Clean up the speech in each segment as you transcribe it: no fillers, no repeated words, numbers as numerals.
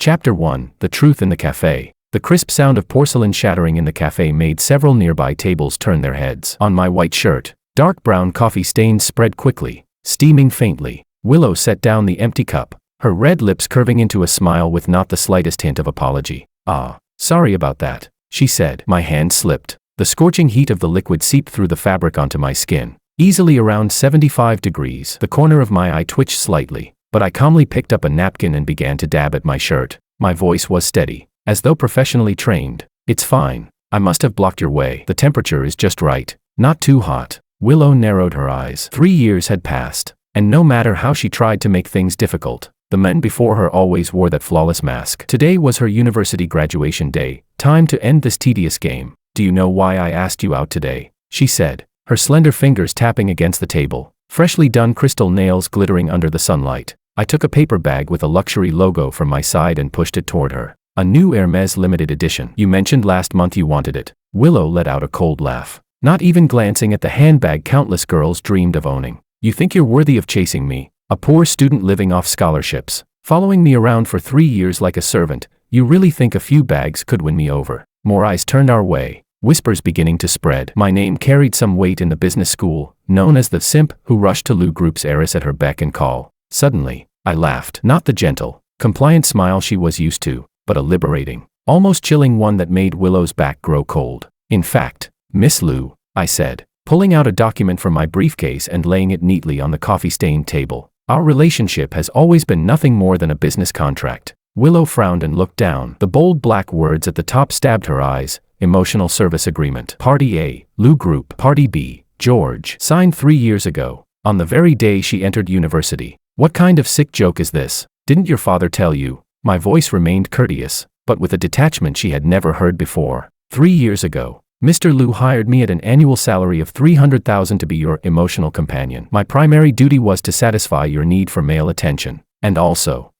Chapter 1: The Truth in the Café. The crisp sound of porcelain shattering in the café made several nearby tables turn their heads. On my white shirt, dark brown coffee stains spread quickly, steaming faintly. Willow set down the empty cup, her red lips curving into a smile with not the slightest hint of apology. Sorry about that, she said. My hand slipped. The scorching heat of the liquid seeped through the fabric onto my skin. Easily around 75 degrees. The corner of my eye twitched slightly, but I calmly picked up a napkin and began to dab at my shirt. My voice was steady, as though professionally trained. It's fine. I must have blocked your way. The temperature is just right. Not too hot. Willow narrowed her eyes. 3 years had passed, and no matter how she tried to make things difficult, the men before her always wore that flawless mask. Today was her university graduation day. Time to end this tedious game. Do you know why I asked you out today? She said, her slender fingers tapping against the table, freshly done crystal nails glittering under the sunlight. I took a paper bag with a luxury logo from my side and pushed it toward her. A new Hermes limited edition. You mentioned last month you wanted it. Willow let out a cold laugh, not even glancing at the handbag countless girls dreamed of owning. You think you're worthy of chasing me, a poor student living off scholarships, following me around for 3 years like a servant? You really think a few bags could win me over? More eyes turned our way, whispers beginning to spread. My name carried some weight in the business school, known as the simp who rushed to Lou Group's heiress at her beck and call. Suddenly, I laughed. Not the gentle, compliant smile she was used to, but a liberating, almost chilling one that made Willow's back grow cold. In fact, Miss Lou, I said, pulling out a document from my briefcase and laying it neatly on the coffee-stained table, our relationship has always been nothing more than a business contract. Willow frowned and looked down. The bold black words at the top stabbed her eyes. Emotional service agreement. Party A, Lou Group. Party B, George. Signed 3 years ago, on the very day she entered university. What kind of sick joke is this? Didn't your father tell you? My voice remained courteous, but with a detachment she had never heard before. 3 years ago, Mr. Lou hired me at an annual salary of $300,000 to be your emotional companion. My primary duty was to satisfy your need for male attention, and also,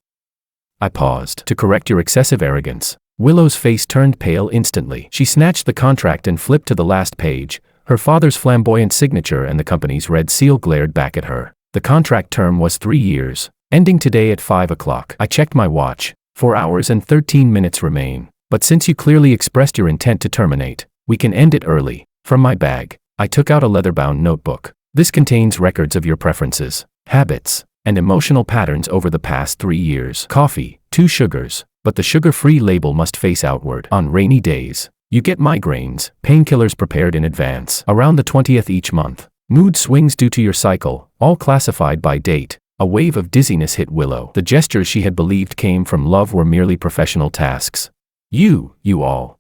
I paused, to correct your excessive arrogance. Willow's face turned pale instantly. She snatched the contract and flipped to the last page. Her father's flamboyant signature and the company's red seal glared back at her. The contract term was 3 years, ending today at 5 o'clock. I checked my watch. 4 hours and 13 minutes remain. But since you clearly expressed your intent to terminate, we can end it early. From my bag, I took out a leather-bound notebook. This contains records of your preferences, habits, and emotional patterns over the past 3 years. Coffee, 2 sugars, but the sugar-free label must face outward. On rainy days, you get migraines, painkillers prepared in advance. Around the 20th each month, mood swings due to your cycle, all classified by date. A wave of dizziness hit Willow. The gestures she had believed came from love were merely professional tasks. You all.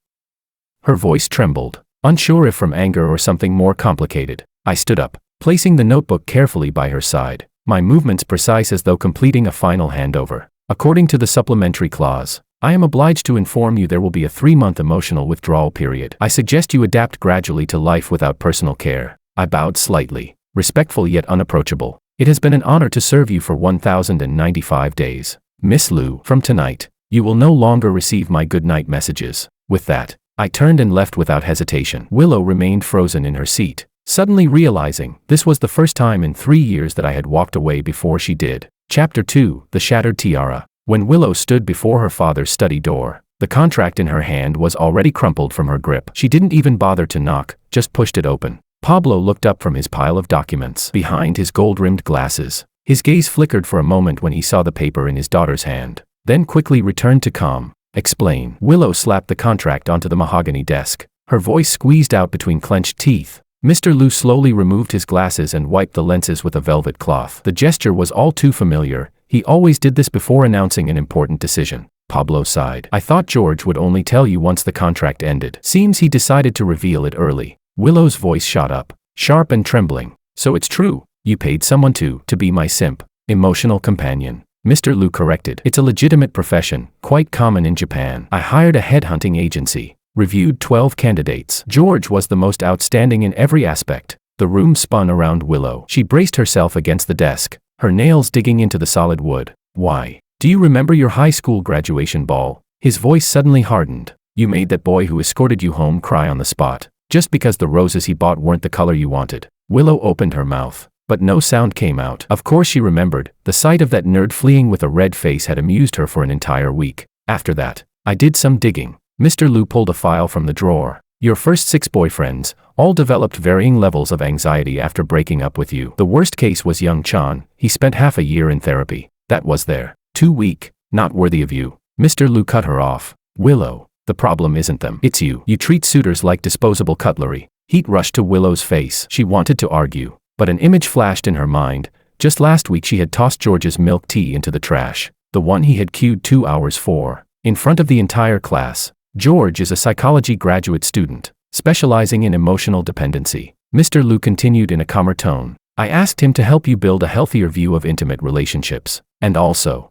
Her voice trembled, unsure if from anger or something more complicated. I stood up, placing the notebook carefully by her side, my movements precise as though completing a final handover. According to the supplementary clause, I am obliged to inform you there will be a 3-month emotional withdrawal period. I suggest you adapt gradually to life without personal care. I bowed slightly, respectful yet unapproachable. It has been an honor to serve you for 1,095 days. Miss Lou, from tonight, you will no longer receive my goodnight messages. With that, I turned and left without hesitation. Willow remained frozen in her seat, suddenly realizing this was the first time in 3 years that I had walked away before she did. Chapter 2: The Shattered Tiara. When Willow stood before her father's study door, the contract in her hand was already crumpled from her grip. She didn't even bother to knock, just pushed it open. Pablo looked up from his pile of documents. Behind his gold-rimmed glasses, his gaze flickered for a moment when he saw the paper in his daughter's hand, then quickly returned to calm. Explain. Willow slapped the contract onto the mahogany desk, her voice squeezed out between clenched teeth. Mr. Lou slowly removed his glasses and wiped the lenses with a velvet cloth. The gesture was all too familiar. He always did this before announcing an important decision. Pablo sighed. I thought George would only tell you once the contract ended. Seems he decided to reveal it early. Willow's voice shot up, sharp and trembling. So it's true, you paid someone to be my simp, emotional companion. Mr. Lou corrected. It's a legitimate profession, quite common in Japan. I hired a headhunting agency, reviewed 12 candidates. George was the most outstanding in every aspect. The room spun around Willow. She braced herself against the desk, her nails digging into the solid wood. Why? Do you remember your high school graduation ball? His voice suddenly hardened. You made that boy who escorted you home cry on the spot, just because the roses he bought weren't the color you wanted. Willow opened her mouth, but no sound came out. Of course she remembered. The sight of that nerd fleeing with a red face had amused her for an entire week. After that, I did some digging. Mr. Lu pulled a file from the drawer. Your first 6 boyfriends, all developed varying levels of anxiety after breaking up with you. The worst case was young Chan. He spent half a year in therapy. That was there. Too weak, not worthy of you. Mr. Lu cut her off. Willow, the problem isn't them. It's you. You treat suitors like disposable cutlery. Heat rushed to Willow's face. She wanted to argue, but an image flashed in her mind. Just last week she had tossed George's milk tea into the trash. The one he had queued 2 hours for. In front of the entire class. George is a psychology graduate student, specializing in emotional dependency. Mr. Lu continued in a calmer tone. I asked him to help you build a healthier view of intimate relationships. And also,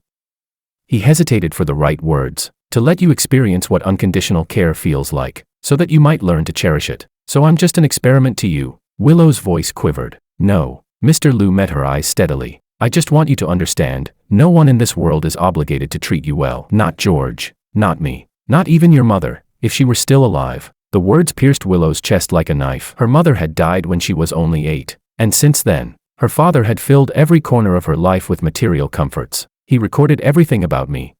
he hesitated for the right words, to let you experience what unconditional care feels like, so that you might learn to cherish it. So I'm just an experiment to you. Willow's voice quivered. No. Mr. Lu met her eyes steadily. I just want you to understand, no one in this world is obligated to treat you well. Not George. Not me. Not even your mother, if she were still alive. The words pierced Willow's chest like a knife. Her mother had died when she was only 8. And since then, her father had filled every corner of her life with material comforts. He recorded everything about me.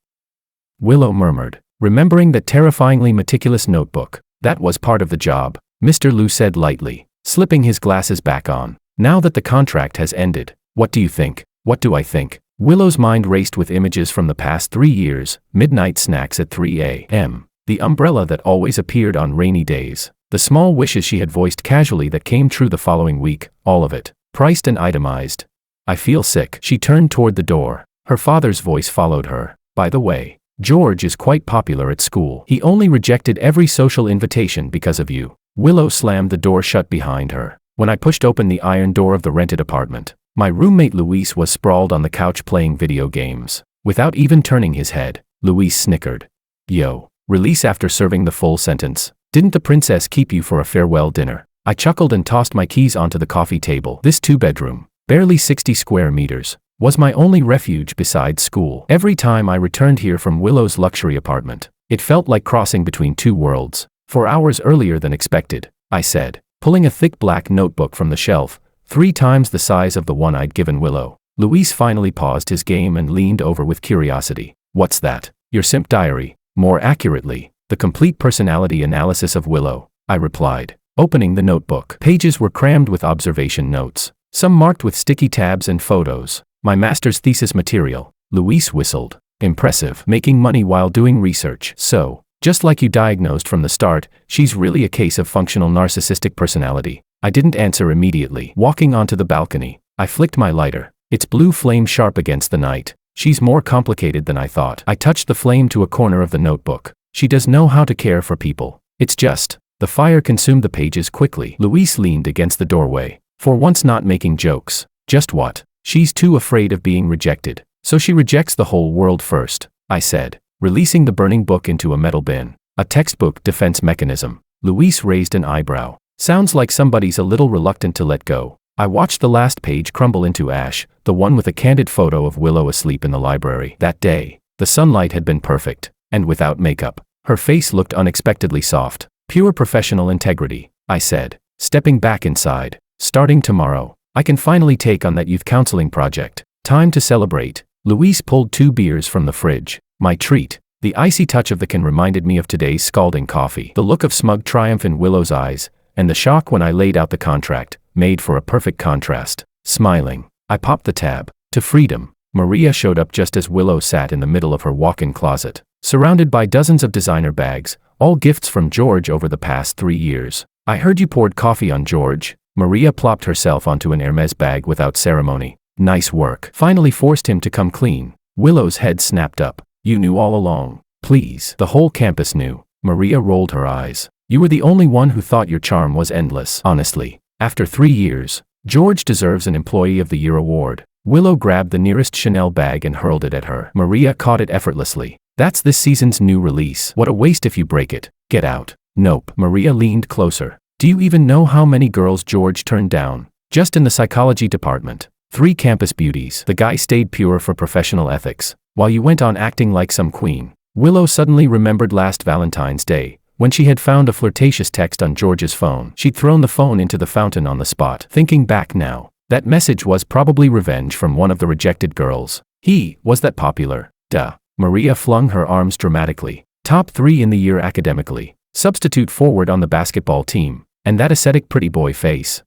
Willow murmured, remembering that terrifyingly meticulous notebook. That was part of the job, Mr. Lu said lightly, slipping his glasses back on. Now that the contract has ended, what do you think? What do I think? Willow's mind raced with images from the past 3 years, midnight snacks at 3 a.m., the umbrella that always appeared on rainy days, the small wishes she had voiced casually that came true the following week, all of it, priced and itemized. I feel sick. She turned toward the door. Her father's voice followed her. By the way, George is quite popular at school. He only rejected every social invitation because of you. Willow slammed the door shut behind her. When I pushed open the iron door of the rented apartment, my roommate Luis was sprawled on the couch playing video games. Without even turning his head, Luis snickered. Yo, release after serving the full sentence. Didn't the princess keep you for a farewell dinner? I chuckled and tossed my keys onto the coffee table. This 2-bedroom, barely 60 square meters, was my only refuge besides school. Every time I returned here from Willow's luxury apartment, it felt like crossing between 2 worlds. 4 hours earlier than expected, I said, pulling a thick black notebook from the shelf, 3 times the size of the one I'd given Willow. Luis finally paused his game and leaned over with curiosity. What's that? Your simp diary. More accurately, the complete personality analysis of Willow, I replied, opening the notebook. Pages were crammed with observation notes, some marked with sticky tabs and photos. My master's thesis material. Luis whistled. Impressive. Making money while doing research. So, just like you diagnosed from the start, she's really a case of functional narcissistic personality. I didn't answer immediately. Walking onto the balcony, I flicked my lighter. Its blue flame sharp against the night. She's more complicated than I thought. I touched the flame to a corner of the notebook. She does know how to care for people. It's just, the fire consumed the pages quickly. Luis leaned against the doorway. For once not making jokes. Just what? She's too afraid of being rejected. So she rejects the whole world first, I said, releasing the burning book into a metal bin. A textbook defense mechanism. Luis raised an eyebrow. Sounds like somebody's a little reluctant to let go. I watched the last page crumble into ash, the one with a candid photo of Willow asleep in the library. That day, the sunlight had been perfect, and without makeup. Her face looked unexpectedly soft. Pure professional integrity, I said, stepping back inside. Starting tomorrow, I can finally take on that youth counseling project. Time to celebrate. Luis pulled 2 beers from the fridge. My treat. The icy touch of the can reminded me of today's scalding coffee. The look of smug triumph in Willow's eyes, and the shock when I laid out the contract, made for a perfect contrast. Smiling, I popped the tab. To freedom. Maria showed up just as Willow sat in the middle of her walk-in closet, surrounded by dozens of designer bags, all gifts from George over the past 3 years. I heard you poured coffee on George. Maria plopped herself onto an Hermes bag without ceremony. Nice work. Finally forced him to come clean. Willow's head snapped up. You knew all along. Please. The whole campus knew. Maria rolled her eyes. You were the only one who thought your charm was endless. Honestly, after 3 years, George deserves an Employee of the Year award. Willow grabbed the nearest Chanel bag and hurled it at her. Maria caught it effortlessly. That's this season's new release. What a waste if you break it. Get out. Nope. Maria leaned closer. Do you even know how many girls George turned down? Just in the psychology department. 3 campus beauties. The guy stayed pure for professional ethics, while you went on acting like some queen. Willow suddenly remembered last Valentine's Day, when she had found a flirtatious text on George's phone. She'd thrown the phone into the fountain on the spot. Thinking back now, that message was probably revenge from one of the rejected girls. He was that popular. Duh. Maria flung her arms dramatically. Top 3 in the year academically. Substitute forward on the basketball team. And that ascetic pretty boy face.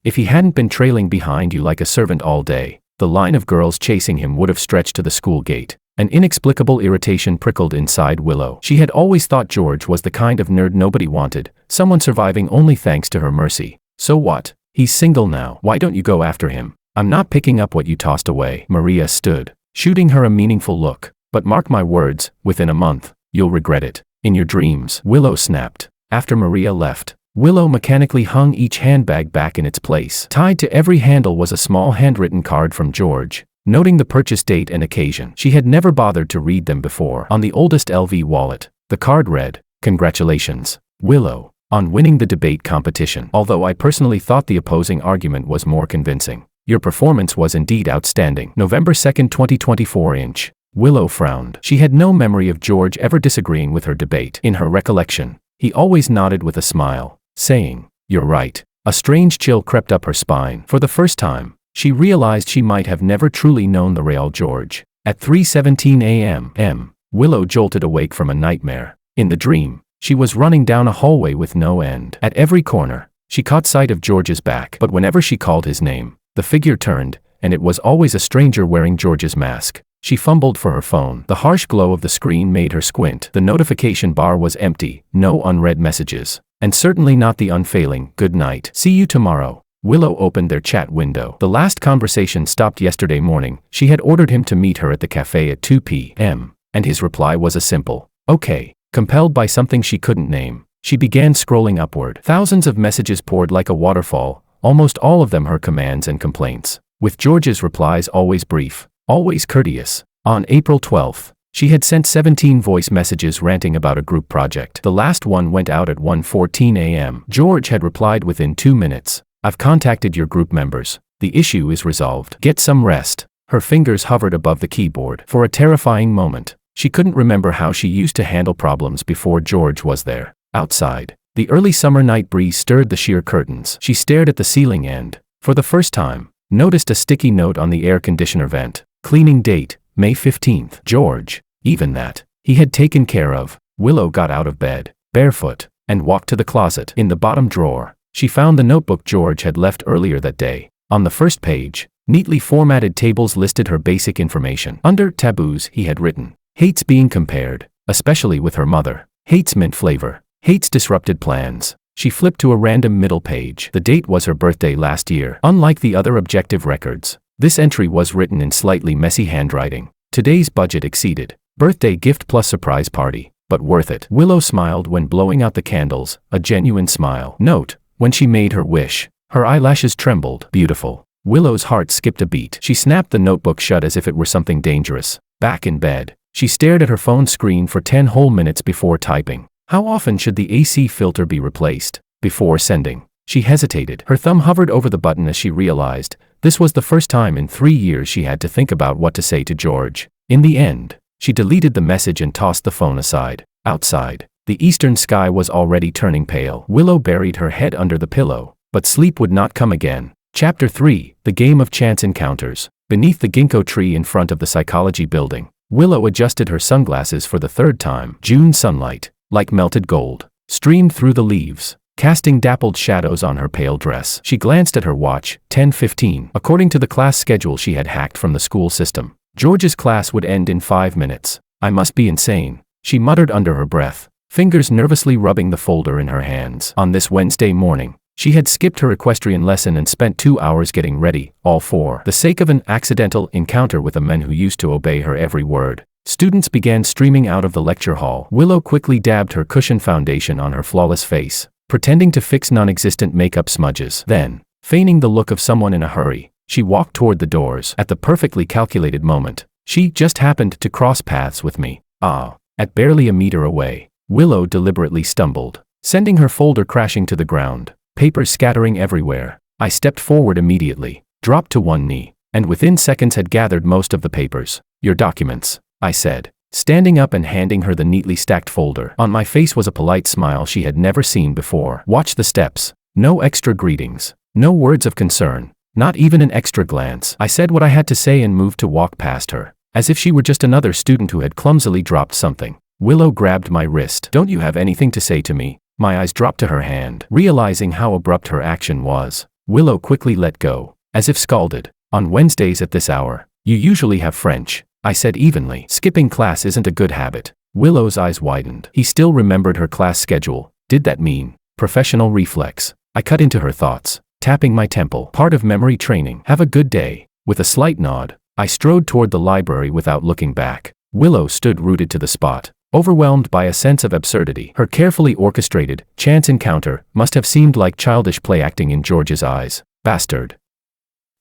If he hadn't been trailing behind you like a servant all day, the line of girls chasing him would have stretched to the school gate. An inexplicable irritation prickled inside Willow. She had always thought George was the kind of nerd nobody wanted, someone surviving only thanks to her mercy. So what? He's single now. Why don't you go after him? I'm not picking up what you tossed away. Maria stood, shooting her a meaningful look. But mark my words, within a month, you'll regret it. In your dreams. Willow snapped. After Maria left, Willow mechanically hung each handbag back in its place. Tied to every handle was a small handwritten card from George, noting the purchase date and occasion. She had never bothered to read them before. On the oldest LV wallet, the card read, "Congratulations, Willow, on winning the debate competition. Although I personally thought the opposing argument was more convincing. Your performance was indeed outstanding." November 2nd, 2024 inch. Willow frowned. She had no memory of George ever disagreeing with her debate. In her recollection, he always nodded with a smile, saying, "You're right." A strange chill crept up her spine. For the first time, she realized she might have never truly known the real George. At 3:17 a.m., Willow jolted awake from a nightmare. In the dream, she was running down a hallway with no end. At every corner, she caught sight of George's back. But whenever she called his name, the figure turned, and it was always a stranger wearing George's mask. She fumbled for her phone. The harsh glow of the screen made her squint. The notification bar was empty, no unread messages. And certainly not the unfailing, "Good night. See you tomorrow." Willow opened their chat window. The last conversation stopped yesterday morning. She had ordered him to meet her at the cafe at 2 p.m., and his reply was a simple, "Okay." Compelled by something she couldn't name, she began scrolling upward. Thousands of messages poured like a waterfall, almost all of them her commands and complaints, with George's replies always brief, always courteous. On April 12th, she had sent 17 voice messages ranting about a group project. The last one went out at 1:14 a.m. George had replied within 2 minutes, "I've contacted your group members. The issue is resolved. Get some rest." Her fingers hovered above the keyboard. For a terrifying moment, she couldn't remember how she used to handle problems before George was there. Outside, the early summer night breeze stirred the sheer curtains. She stared at the ceiling and, for the first time, noticed a sticky note on the air conditioner vent. Cleaning date, May 15th. George. Even that, he had taken care of. Willow got out of bed, barefoot, and walked to the closet. In the bottom drawer, she found the notebook George had left earlier that day. On the first page, neatly formatted tables listed her basic information. Under taboos, he had written, "Hates being compared, especially with her mother. Hates mint flavor. Hates disrupted plans." She flipped to a random middle page. The date was her birthday last year. Unlike the other objective records, this entry was written in slightly messy handwriting. Today's budget exceeded. Birthday gift plus surprise party, but worth it. Willow smiled when blowing out the candles, a genuine smile. Note, when she made her wish, her eyelashes trembled. Beautiful. Willow's heart skipped a beat. She snapped the notebook shut as if it were something dangerous. Back in bed, she stared at her phone screen for 10 whole minutes before typing. How often should the AC filter be replaced? Before sending, she hesitated. Her thumb hovered over the button as she realized, this was the first time in 3 years she had to think about what to say to George. In the end, she deleted the message and tossed the phone aside. Outside, the eastern sky was already turning pale. Willow buried her head under the pillow, but sleep would not come again. Chapter 3, The Game of Chance Encounters. Beneath the ginkgo tree in front of the psychology building, Willow adjusted her sunglasses for the third time. June sunlight, like melted gold, streamed through the leaves, casting dappled shadows on her pale dress. She glanced at her watch, 10:15. According to the class schedule she had hacked from the school system, George's class would end in 5 minutes. "I must be insane," she muttered under her breath, fingers nervously rubbing the folder in her hands. On this Wednesday morning, she had skipped her equestrian lesson and spent 2 hours getting ready, all for the sake of an accidental encounter with a man who used to obey her every word. Students began streaming out of the lecture hall. Willow quickly dabbed her cushioned foundation on her flawless face, pretending to fix non-existent makeup smudges. Then, feigning the look of someone in a hurry, she walked toward the doors. At the perfectly calculated moment, she just happened to cross paths with me. At barely a meter away, Willow deliberately stumbled, sending her folder crashing to the ground, papers scattering everywhere. I stepped forward immediately, dropped to one knee, and within seconds had gathered most of the papers. "Your documents," I said, standing up and handing her the neatly stacked folder. On my face was a polite smile she had never seen before. Watch the steps. No extra greetings. No words of concern. Not even an extra glance. I said what I had to say and moved to walk past her. as if she were just another student who had clumsily dropped something. Willow grabbed my wrist. "Don't you have anything to say to me?" My eyes dropped to her hand. Realizing how abrupt her action was, Willow quickly let go, as if scalded. "On Wednesdays at this hour, you usually have French," I said evenly. "Skipping class isn't a good habit." Willow's eyes widened. He still remembered her class schedule. Did that mean professional reflex? I cut into her thoughts, tapping my temple. "Part of memory training. Have a good day." With a slight nod, I strode toward the library without looking back. Willow stood rooted to the spot, overwhelmed by a sense of absurdity. Her carefully orchestrated, chance encounter must have seemed like childish play acting in George's eyes. "Bastard,"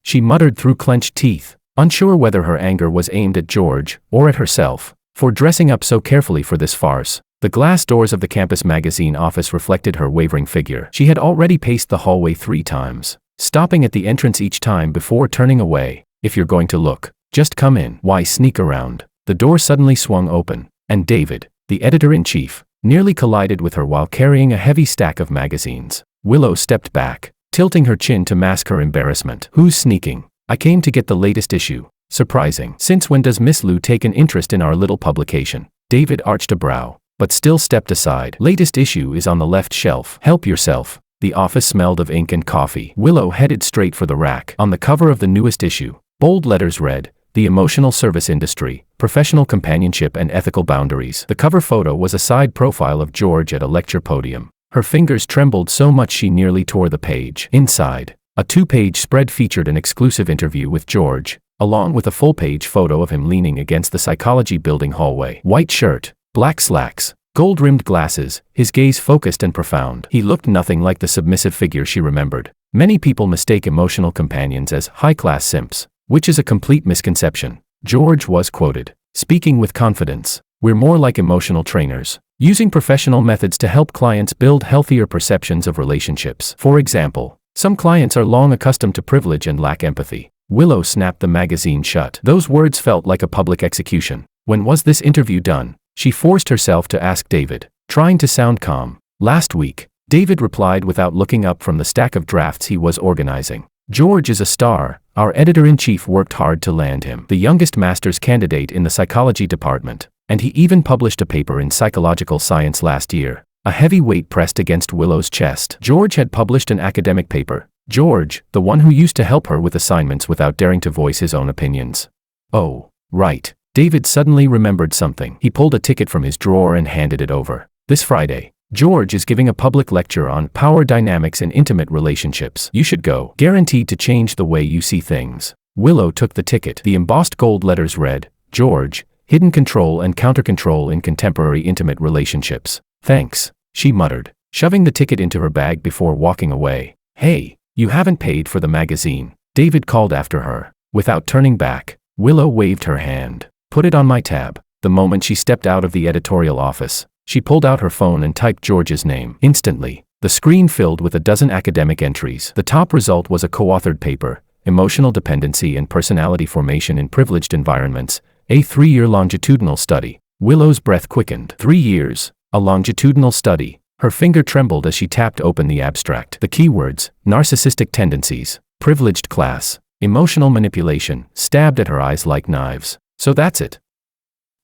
she muttered through clenched teeth, unsure whether her anger was aimed at George or at herself for dressing up so carefully for this farce. The glass doors of the campus magazine office reflected her wavering figure. She had already paced the hallway 3 times, stopping at the entrance each time before turning away. "If you're going to look, just come in. Why sneak around?" The door suddenly swung open, and David, the editor-in-chief, nearly collided with her while carrying a heavy stack of magazines. Willow stepped back, tilting her chin to mask her embarrassment. "Who's sneaking?" "I came to get the latest issue." "Surprising. Since when does Miss Liu take an interest in our little publication?" David arched a brow, but still stepped aside. "Latest issue is on the left shelf. Help yourself." The office smelled of ink and coffee. Willow headed straight for the rack. On the cover of the newest issue, bold letters read, "The Emotional Service Industry, Professional Companionship and Ethical Boundaries." The cover photo was a side profile of George at a lecture podium. Her fingers trembled so much she nearly tore the page. Inside, a 2-page spread featured an exclusive interview with George, along with a full-page photo of him leaning against the psychology building hallway. White shirt, black slacks, gold-rimmed glasses, his gaze focused and profound. He looked nothing like the submissive figure she remembered. Many people mistake emotional companions as high-class simps, which is a complete misconception. George was quoted, speaking with confidence, "We're more like emotional trainers, using professional methods to help clients build healthier perceptions of relationships. For example, some clients are long accustomed to privilege and lack empathy." Willow snapped the magazine shut. Those words felt like a public execution. When was this interview done? She forced herself to ask David, trying to sound calm. "Last week," David replied without looking up from the stack of drafts he was organizing. "George is a star. Our editor-in-chief worked hard to land him, the youngest master's candidate in the psychology department, and he even published a paper in psychological science last year." A heavy weight pressed against Willow's chest. George had published an academic paper. George, the one who used to help her with assignments without daring to voice his own opinions. "Oh, right." David suddenly remembered something. He pulled a ticket from his drawer and handed it over. "This Friday, George is giving a public lecture on power dynamics in intimate relationships. You should go. Guaranteed to change the way you see things." Willow took the ticket. The embossed gold letters read, "George, Hidden Control and Counter-Control in Contemporary Intimate Relationships." "Thanks," she muttered, shoving the ticket into her bag before walking away. "Hey, you haven't paid for the magazine," David called after her. Without turning back, Willow waved her hand. "Put it on my tab." The moment she stepped out of the editorial office, she pulled out her phone and typed George's name. Instantly, the screen filled with a dozen academic entries. The top result was a co-authored paper, Emotional Dependency and Personality Formation in Privileged Environments, a 3-year longitudinal study. Willow's breath quickened. 3 years, a longitudinal study. Her finger trembled as she tapped open the abstract. The keywords, narcissistic tendencies, privileged class, emotional manipulation, stabbed at her eyes like knives. "So that's it."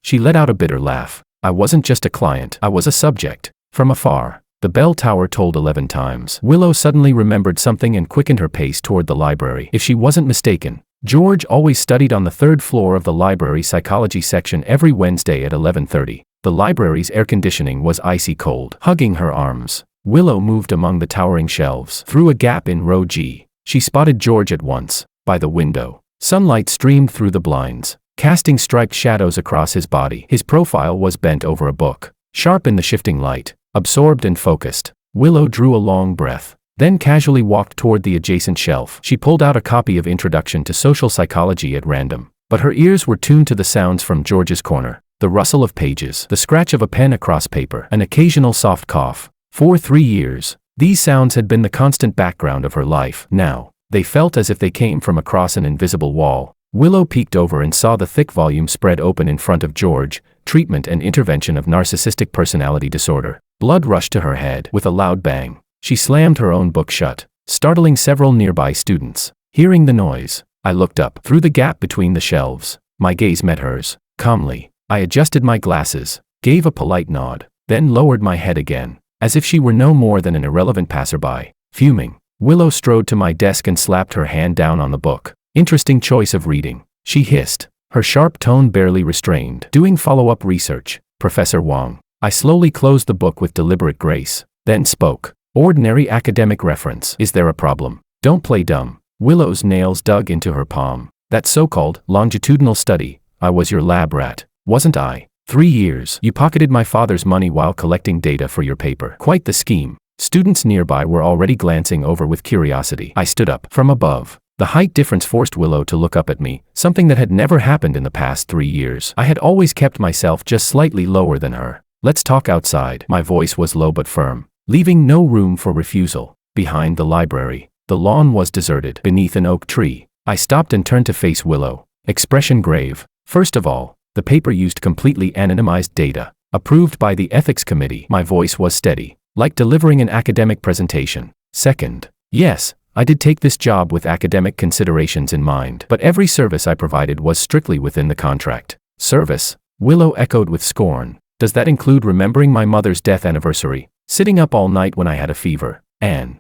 She let out a bitter laugh. "I wasn't just a client, I was a subject." From afar, the bell tower tolled 11 times. Willow suddenly remembered something and quickened her pace toward the library. If she wasn't mistaken, George always studied on the 3rd floor of the library psychology section every Wednesday at 11:30. The library's air conditioning was icy cold. Hugging her arms, Willow moved among the towering shelves. Through a gap in row G, she spotted George at once. By the window, sunlight streamed through the blinds, casting striped shadows across his body. His profile was bent over a book, sharp in the shifting light, absorbed and focused. Willow drew a long breath, then casually walked toward the adjacent shelf. She pulled out a copy of Introduction to Social Psychology at random, but her ears were tuned to the sounds from George's corner. The rustle of pages, the scratch of a pen across paper, an occasional soft cough. For 3 years, these sounds had been the constant background of her life. Now, they felt as if they came from across an invisible wall. Willow peeked over and saw the thick volume spread open in front of George, Treatment and Intervention of Narcissistic Personality Disorder. Blood rushed to her head. With a loud bang, she slammed her own book shut, startling several nearby students. Hearing the noise, I looked up. Through the gap between the shelves, My gaze met hers, calmly. I adjusted my glasses, gave a polite nod, then lowered my head again, as if she were no more than an irrelevant passerby. Fuming, Willow strode to my desk and slapped her hand down on the book. Interesting choice of reading, she hissed, her sharp tone barely restrained. Doing follow-up research, Professor Wong. I slowly closed the book with deliberate grace, then spoke. Ordinary academic reference. Is there a problem? Don't play dumb. Willow's nails dug into her palm. That so-called longitudinal study, I was your lab rat, wasn't I? 3 years. You pocketed my father's money while collecting data for your paper. Quite the scheme. Students nearby were already glancing over with curiosity. I stood up from above. The height difference forced Willow to look up at me, something that had never happened in the past 3 years. I had always kept myself just slightly lower than her. Let's talk outside. My voice was low but firm, leaving no room for refusal. Behind the library, the lawn was deserted. Beneath an oak tree, I stopped and turned to face Willow, expression grave. First of all, the paper used completely anonymized data, approved by the ethics committee. My voice was steady, like delivering an academic presentation. Second, yes, I did take this job with academic considerations in mind, but every service I provided was strictly within the contract. Service? Willow echoed with scorn. Does that include remembering my mother's death anniversary, sitting up all night when I had a fever, and...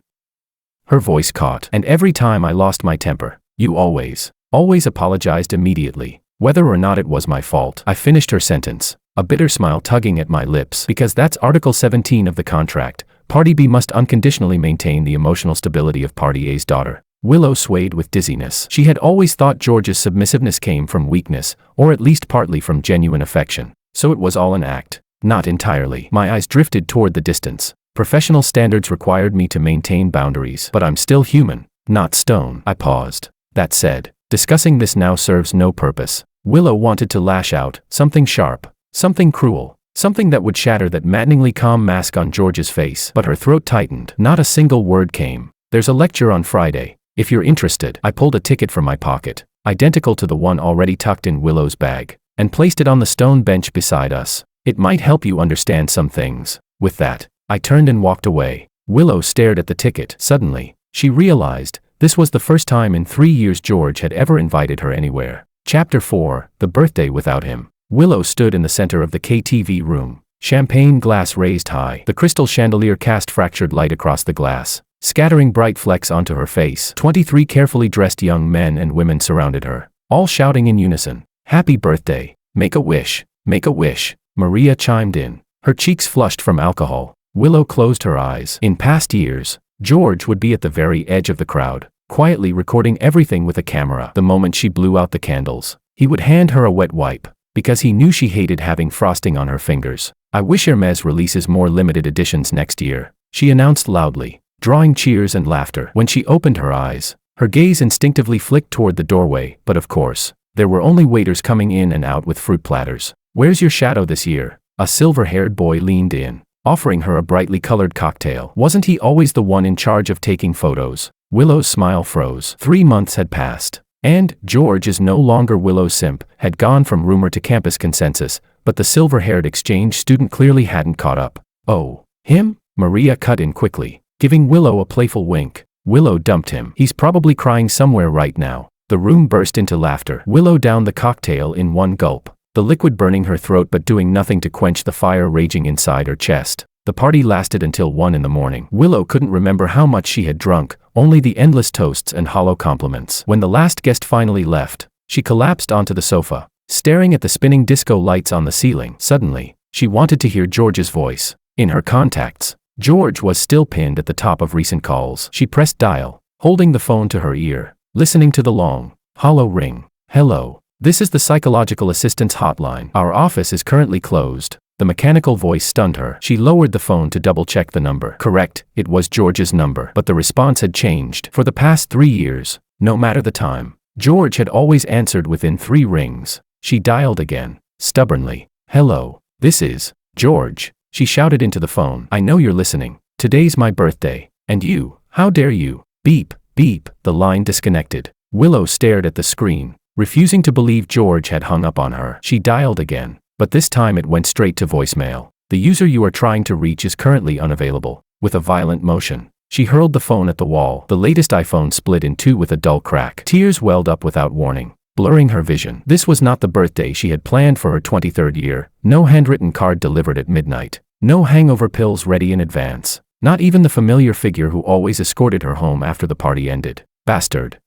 Her voice caught, and every time I lost my temper, you always apologized immediately, whether or not it was my fault. I finished her sentence, a bitter smile tugging at my lips, because that's Article 17 of the contract. Party B must unconditionally maintain the emotional stability of Party A's daughter. Willow swayed with dizziness. She had always thought George's submissiveness came from weakness, or at least partly from genuine affection. So it was all an act. Not entirely. My eyes drifted toward the distance. Professional standards required me to maintain boundaries, but I'm still human, not stone. I paused. That said, discussing this now serves no purpose. Willow wanted to lash out, something sharp, something cruel, something that would shatter that maddeningly calm mask on George's face, but her throat tightened. Not a single word came. There's a lecture on Friday, if you're interested. I pulled a ticket from my pocket, identical to the one already tucked in Willow's bag, and placed it on the stone bench beside us. It might help you understand some things. With that, I turned and walked away. Willow stared at the ticket. Suddenly, she realized this was the first time in 3 years George had ever invited her anywhere. Chapter 4, The Birthday Without Him. Willow stood in the center of the KTV room, champagne glass raised high. The crystal chandelier cast fractured light across the glass, scattering bright flecks onto her face. 23 carefully dressed young men and women surrounded her, all shouting in unison, "Happy birthday! Make a wish! Make a wish!" Maria chimed in, her cheeks flushed from alcohol. Willow closed her eyes. In past years, George would be at the very edge of the crowd, quietly recording everything with a camera. The moment she blew out the candles, he would hand her a wet wipe, because he knew she hated having frosting on her fingers. "I wish Hermes releases more limited editions next year," she announced loudly, drawing cheers and laughter. When she opened her eyes, her gaze instinctively flicked toward the doorway, but of course, there were only waiters coming in and out with fruit platters. "Where's your shadow this year?" A silver-haired boy leaned in, offering her a brightly colored cocktail. Wasn't he always the one in charge of taking photos? Willow's smile froze. 3 months had passed, and George is no longer Willow's simp, had gone from rumor to campus consensus, but the silver-haired exchange student clearly hadn't caught up. "Oh, him?" Maria cut in quickly, giving Willow a playful wink. "Willow dumped him. He's probably crying somewhere right now." The room burst into laughter. Willow downed the cocktail in one gulp, the liquid burning her throat but doing nothing to quench the fire raging inside her chest. The party lasted until 1 in the morning. Willow couldn't remember how much she had drunk, only the endless toasts and hollow compliments. When the last guest finally left, she collapsed onto the sofa, staring at the spinning disco lights on the ceiling. Suddenly, she wanted to hear George's voice. In her contacts, George was still pinned at the top of recent calls. She pressed dial, holding the phone to her ear, listening to the long, hollow ring. "Hello. This is the psychological assistance hotline. Our office is currently closed." The mechanical voice stunned her. She lowered the phone to double-check the number. Correct, it was George's number. But the response had changed. For the past 3 years, no matter the time, George had always answered within 3 rings. She dialed again, stubbornly. "Hello, this is George," she shouted into the phone. "I know you're listening. Today's my birthday. And you, how dare you?" Beep, beep, the line disconnected. Willow stared at the screen, refusing to believe George had hung up on her. She dialed again, but this time it went straight to voicemail. "The user you are trying to reach is currently unavailable." With a violent motion, she hurled the phone at the wall. The latest iPhone split in 2 with a dull crack. Tears welled up without warning. blurring her vision. This was not the birthday she had planned for her 23rd year. No handwritten card delivered at midnight. No hangover pills ready in advance. Not even the familiar figure who always escorted her home after the party ended. Bastard.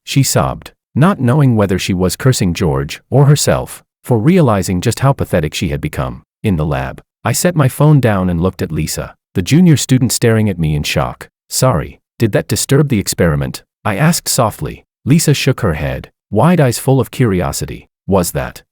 She sobbed, not knowing whether she was cursing George or herself for realizing just how pathetic she had become. In the lab, I set my phone down and looked at Lisa, the junior student staring at me in shock. Sorry, did that disturb the experiment? I asked softly. Lisa shook her head, wide eyes full of curiosity. Was that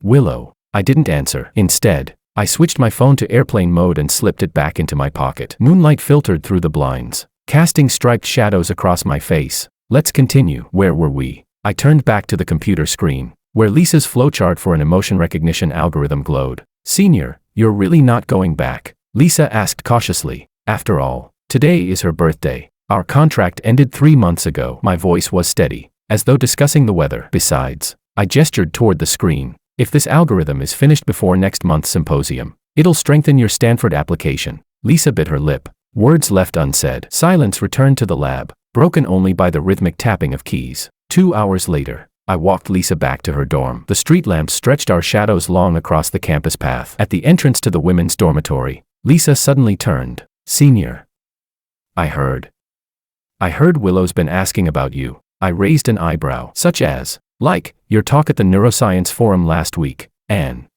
Willow? I didn't answer. Instead, I switched my phone to airplane mode and slipped it back into my pocket. Moonlight filtered through the blinds, casting striped shadows across my face. Let's continue. Where were we? I turned back to the computer screen, where Lisa's flowchart for an emotion recognition algorithm glowed. Senior, you're really not going back? Lisa asked cautiously. After all, today is her birthday. Our contract ended 3 months ago. My voice was steady, as though discussing the weather. Besides, I gestured toward the screen. If this algorithm is finished before next month's symposium, it'll strengthen your Stanford application. Lisa bit her lip. Words left unsaid. Silence returned to the lab, broken only by the rhythmic tapping of keys. 2 hours later, I walked Lisa back to her dorm. The street lamps stretched our shadows long across the campus path. At the entrance to the women's dormitory, Lisa suddenly turned. Senior. I heard Willow's been asking about you. I raised an eyebrow. Such as, like, your talk at the neuroscience forum last week, Anne.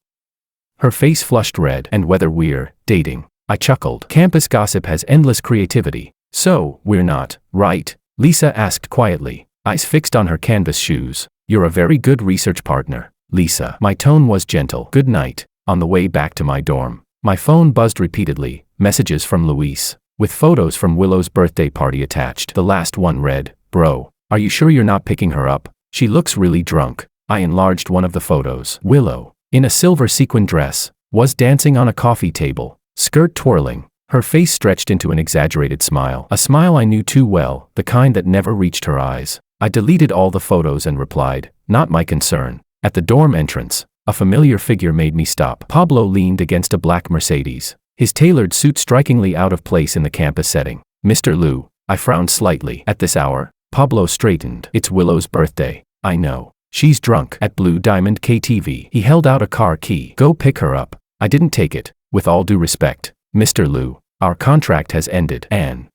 Her face flushed red. And whether we're dating. I chuckled. Campus gossip has endless creativity. So, we're not, right? Lisa asked quietly, eyes fixed on her canvas shoes. You're a very good research partner, Lisa. My tone was gentle. Good night. On the way back to my dorm, my phone buzzed repeatedly, messages from Luis, with photos from Willow's birthday party attached. The last one read, Bro, are you sure you're not picking her up? She looks really drunk. I enlarged one of the photos. Willow, in a silver sequin dress, was dancing on a coffee table, skirt twirling, her face stretched into an exaggerated smile. A smile I knew too well, the kind that never reached her eyes. I deleted all the photos and replied, not my concern. At the dorm entrance, a familiar figure made me stop. Pablo leaned against a black Mercedes, his tailored suit strikingly out of place in the campus setting. Mr. Liu, I frowned slightly. At this hour, Pablo straightened. It's Willow's birthday. I know. She's drunk. At Blue Diamond KTV. He held out a car key. Go pick her up. I didn't take it. With all due respect, Mr. Liu, our contract has ended. Anne.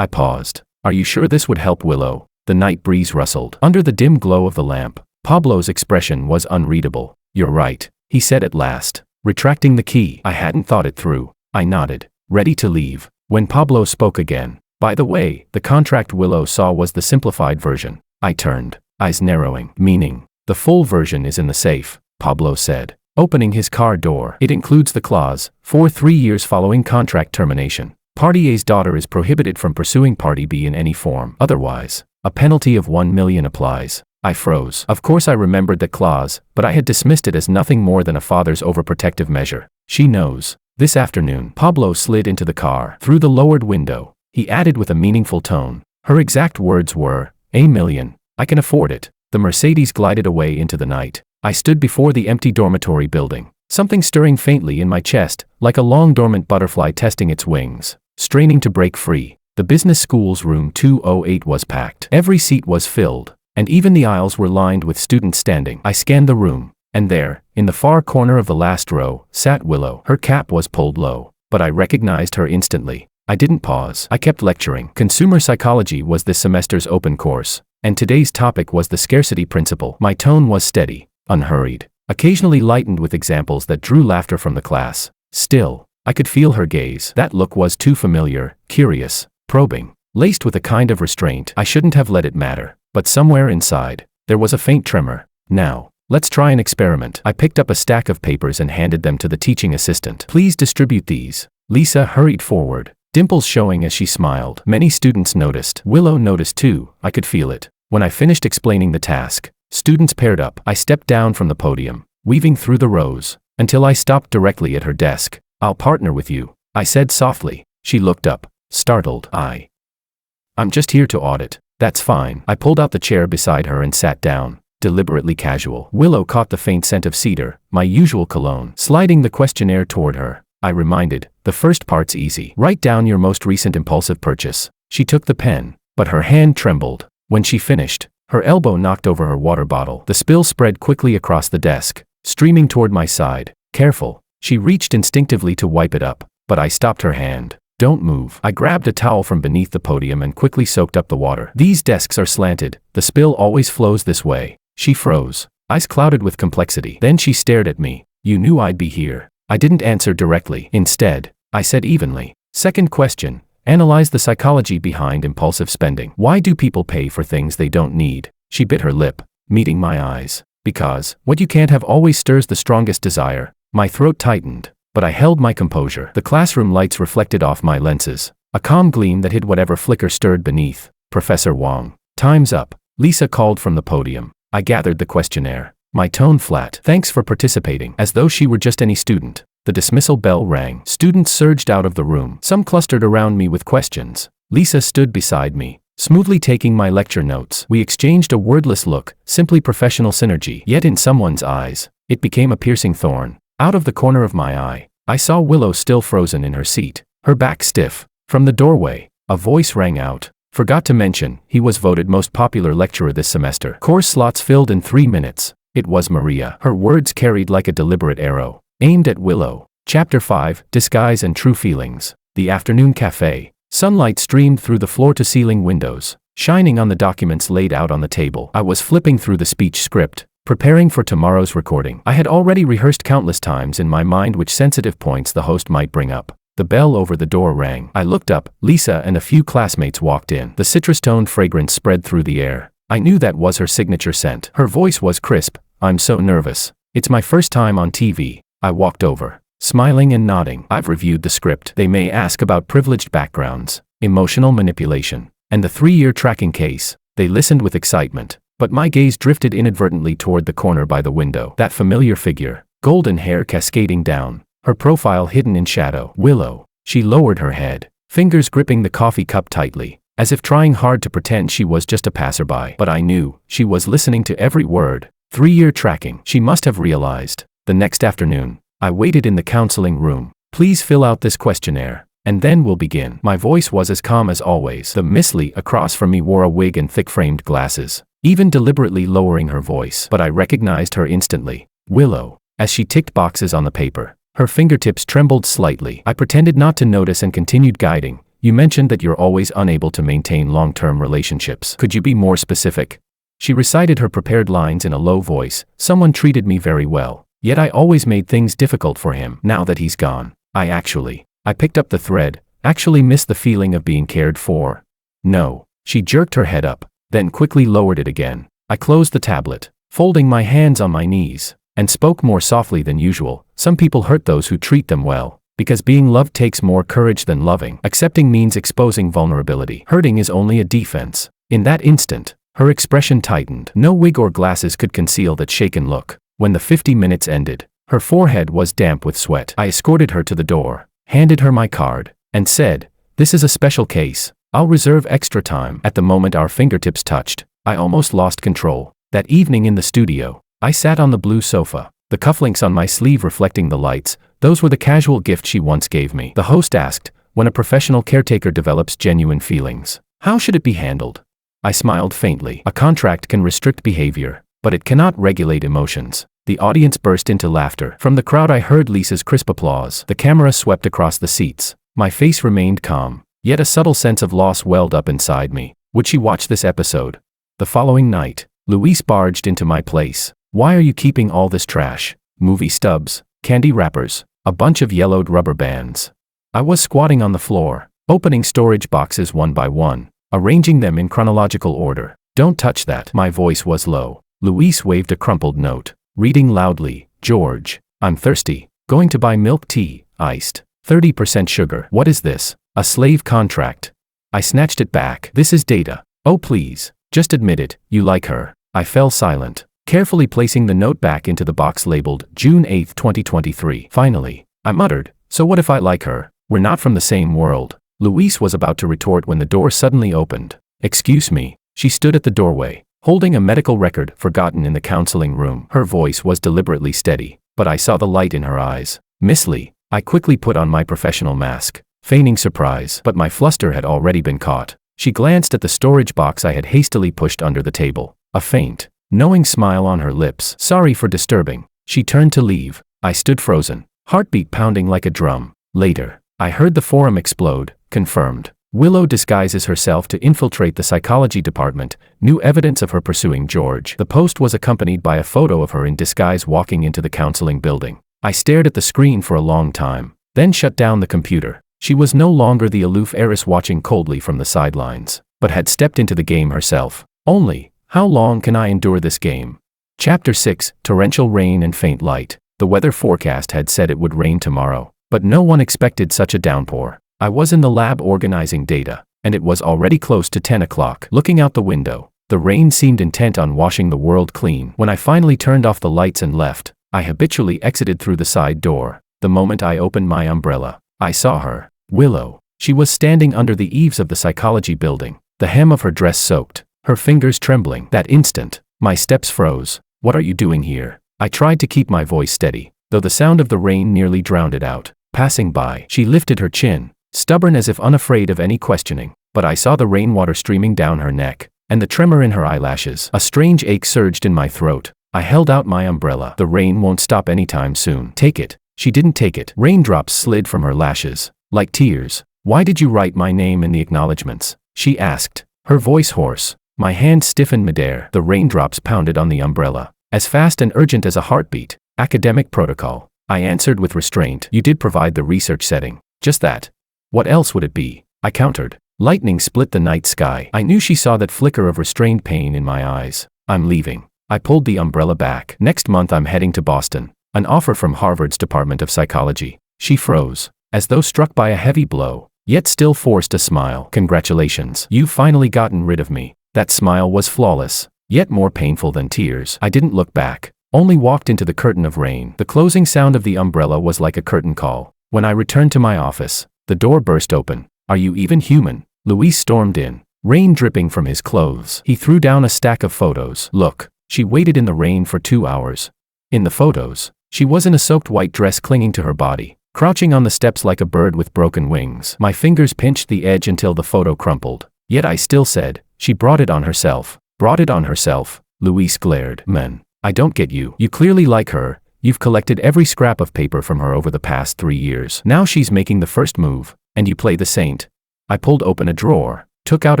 I paused. Are you sure this would help Willow? The night breeze rustled. Under the dim glow of the lamp, Pablo's expression was unreadable. You're right, he said at last, retracting the key. I hadn't thought it through. I nodded, ready to leave, when Pablo spoke again. By the way, the contract Willow saw was the simplified version. I turned, eyes narrowing. Meaning, the full version is in the safe, Pablo said, opening his car door. It includes the clause, for 3 years following contract termination, Party A's daughter is prohibited from pursuing Party B in any form. Otherwise, a penalty of 1 million applies. I froze. Of course I remembered the clause, but I had dismissed it as nothing more than a father's overprotective measure. She knows. This afternoon, Pablo slid into the car. Through the lowered window, he added with a meaningful tone. Her exact words were, "A million. I can afford it." The Mercedes glided away into the night. I stood before the empty dormitory building, something stirring faintly in my chest, like a long dormant butterfly testing its wings, straining to break free. The business school's room 208 was packed. Every seat was filled, and even the aisles were lined with students standing. I scanned the room, and there, in the far corner of the last row, sat Willow. Her cap was pulled low, but I recognized her instantly. I didn't pause. I kept lecturing. Consumer psychology was this semester's open course, and today's topic was the scarcity principle. My tone was steady, unhurried, occasionally lightened with examples that drew laughter from the class. Still, I could feel her gaze. That look was too familiar, curious, probing, laced with a kind of restraint. I shouldn't have let it matter, but somewhere inside, there was a faint tremor. Now, let's try an experiment. I picked up a stack of papers and handed them to the teaching assistant. Please distribute these. Lisa hurried forward, dimples showing as she smiled. Many students noticed. Willow noticed too. I could feel it. When I finished explaining the task, students paired up. I stepped down from the podium, weaving through the rows, until I stopped directly at her desk. I'll partner with you, I said softly. She looked up, startled. I'm just here to audit. That's fine. I pulled out the chair beside her and sat down, deliberately casual. Willow caught the faint scent of cedar, my usual cologne. Sliding the questionnaire toward her, I reminded, the first part's easy. Write down your most recent impulsive purchase. She took the pen, but her hand trembled. When she finished, Her elbow knocked over her water bottle. The spill spread quickly across the desk, streaming toward my side. Careful. She reached instinctively to wipe it up, but I stopped her hand. Don't move. I grabbed a towel from beneath the podium and quickly soaked up the water. These desks are slanted. The spill always flows this way. She froze, eyes clouded with complexity. Then she stared at me. You knew I'd be here. I didn't answer directly. Instead, I said evenly. Second question. Analyze the psychology behind impulsive spending. Why do people pay for things they don't need? She bit her lip, meeting my eyes. Because what you can't have always stirs the strongest desire. My throat tightened, but I held my composure. The classroom lights reflected off my lenses, a calm gleam that hid whatever flicker stirred beneath. Professor Wong. Time's up. Lisa called from the podium. I gathered the questionnaire, my tone flat. Thanks for participating. As though she were just any student. The dismissal bell rang. Students surged out of the room. Some clustered around me with questions. Lisa stood beside me, smoothly taking my lecture notes. We exchanged a wordless look, simply professional synergy. Yet in someone's eyes, it became a piercing thorn. Out of the corner of my eye, I saw Willow still frozen in her seat, her back stiff. From the doorway, a voice rang out. Forgot to mention, he was voted most popular lecturer this semester. Course slots filled in 3 minutes. It was Maria. Her words carried like a deliberate arrow, aimed at Willow. Chapter 5, Disguise and True Feelings. The afternoon café. Sunlight streamed through the floor-to-ceiling windows, shining on the documents laid out on the table. I was flipping through the speech script, preparing for tomorrow's recording. I had already rehearsed countless times in my mind which sensitive points the host might bring up. The bell over the door rang. I looked up. Lisa and a few classmates walked in. The citrus-toned fragrance spread through the air. I knew that was her signature scent. Her voice was crisp. I'm so nervous. It's my first time on TV. I walked over, smiling and nodding. I've reviewed the script. They may ask about privileged backgrounds, emotional manipulation, and the 3-year tracking case. They listened with excitement, but my gaze drifted inadvertently toward the corner by the window. That familiar figure, golden hair cascading down, her profile hidden in shadow. Willow. She lowered her head, fingers gripping the coffee cup tightly, as if trying hard to pretend she was just a passerby. But I knew she was listening to every word. 3-year tracking. She must have realized. The next afternoon, I waited in the counseling room. Please fill out this questionnaire, and then we'll begin. My voice was as calm as always. The Miss Lee across from me wore a wig and thick-framed glasses, even deliberately lowering her voice. But I recognized her instantly. Willow. As she ticked boxes on the paper, her fingertips trembled slightly. I pretended not to notice and continued guiding. You mentioned that you're always unable to maintain long-term relationships. Could you be more specific? She recited her prepared lines in a low voice. Someone treated me very well, yet I always made things difficult for him. Now that he's gone, I picked up the thread, actually miss the feeling of being cared for. No. She jerked her head up, then quickly lowered it again. I closed the tablet, folding my hands on my knees, and spoke more softly than usual. Some people hurt those who treat them well, because being loved takes more courage than loving. Accepting means exposing vulnerability. Hurting is only a defense. In that instant, her expression tightened. No wig or glasses could conceal that shaken look. When the 50 minutes ended, her forehead was damp with sweat. I escorted her to the door, handed her my card, and said, "This is a special case. I'll reserve extra time." At the moment our fingertips touched, I almost lost control. That evening in the studio, I sat on the blue sofa, the cufflinks on my sleeve reflecting the lights. Those were the casual gift she once gave me. The host asked, "When a professional caretaker develops genuine feelings, how should it be handled?" I smiled faintly. A contract can restrict behavior, but it cannot regulate emotions. The audience burst into laughter. From the crowd I heard Lisa's crisp applause. The camera swept across the seats. My face remained calm, yet a subtle sense of loss welled up inside me. Would she watch this episode? The following night, Luis barged into my place. "Why are you keeping all this trash? Movie stubs, candy wrappers, a bunch of yellowed rubber bands." I was squatting on the floor, opening storage boxes one by one, arranging them in chronological order. "Don't touch that." My voice was low. Luis waved a crumpled note, reading loudly, "George, I'm thirsty. Going to buy milk tea, iced, 30% sugar." "What is this? A slave contract?" I snatched it back. "This is data. Oh please, just admit it, you like her." I fell silent, carefully placing the note back into the box labeled June 8, 2023. Finally, I muttered, "So what if I like her? We're not from the same world." Luis was about to retort when the door suddenly opened. "Excuse me." She stood at the doorway, holding a medical record forgotten in the counseling room. Her voice was deliberately steady, but I saw the light in her eyes. "Miss Lee." I quickly put on my professional mask, feigning surprise, but my fluster had already been caught. She glanced at the storage box I had hastily pushed under the table. A faint, knowing smile on her lips. Sorry for disturbing. She turned to leave. I stood frozen, heartbeat pounding like a drum. Later, I heard the forum explode. Confirmed. Willow disguises herself to infiltrate the psychology department. New evidence of her pursuing George. The post was accompanied by a photo of her in disguise walking into the counseling building. I stared at the screen for a long time, then shut down the computer. She was no longer the aloof heiress watching coldly from the sidelines, but had stepped into the game herself. Only, how long can I endure this game? Chapter 6, Torrential Rain and Faint Light. The weather forecast had said it would rain tomorrow, but no one expected such a downpour. I was in the lab organizing data, and it was already close to 10 o'clock. Looking out the window, the rain seemed intent on washing the world clean. When I finally turned off the lights and left, I habitually exited through the side door. The moment I opened my umbrella, I saw her, Willow. She was standing under the eaves of the psychology building, the hem of her dress soaked, her fingers trembling. That instant, my steps froze. What are you doing here? I tried to keep my voice steady, though the sound of the rain nearly drowned it out. Passing by, she lifted her chin, stubborn as if unafraid of any questioning, but I saw the rainwater streaming down her neck, and the tremor in her eyelashes. A strange ache surged in my throat. I held out my umbrella. The rain won't stop anytime soon. Take it. She didn't take it. Raindrops slid from her lashes, like tears. Why did you write my name in the acknowledgements? She asked, her voice hoarse. My hand stiffened midair. The raindrops pounded on the umbrella, as fast and urgent as a heartbeat. Academic protocol. I answered with restraint. You did provide the research setting. Just that. What else would it be? I countered. Lightning split the night sky. I knew she saw that flicker of restrained pain in my eyes. I'm leaving. I pulled the umbrella back. Next month I'm heading to Boston. An offer from Harvard's Department of Psychology. She froze, as though struck by a heavy blow, yet still forced a smile. Congratulations. You've finally gotten rid of me. That smile was flawless, yet more painful than tears. I didn't look back, only walked into the curtain of rain. The closing sound of the umbrella was like a curtain call. When I returned to my office, the door burst open. Are you even human? Luis stormed in, rain dripping from his clothes. He threw down a stack of photos. Look, she waited in the rain for 2 hours. In the photos, she was in a soaked white dress clinging to her body, crouching on the steps like a bird with broken wings. My fingers pinched the edge until the photo crumpled. Yet I still said, she brought it on herself. Brought it on herself. Luis glared. Man, I don't get you. You clearly like her. You've collected every scrap of paper from her over the past 3 years. Now she's making the first move, and you play the saint. I pulled open a drawer, took out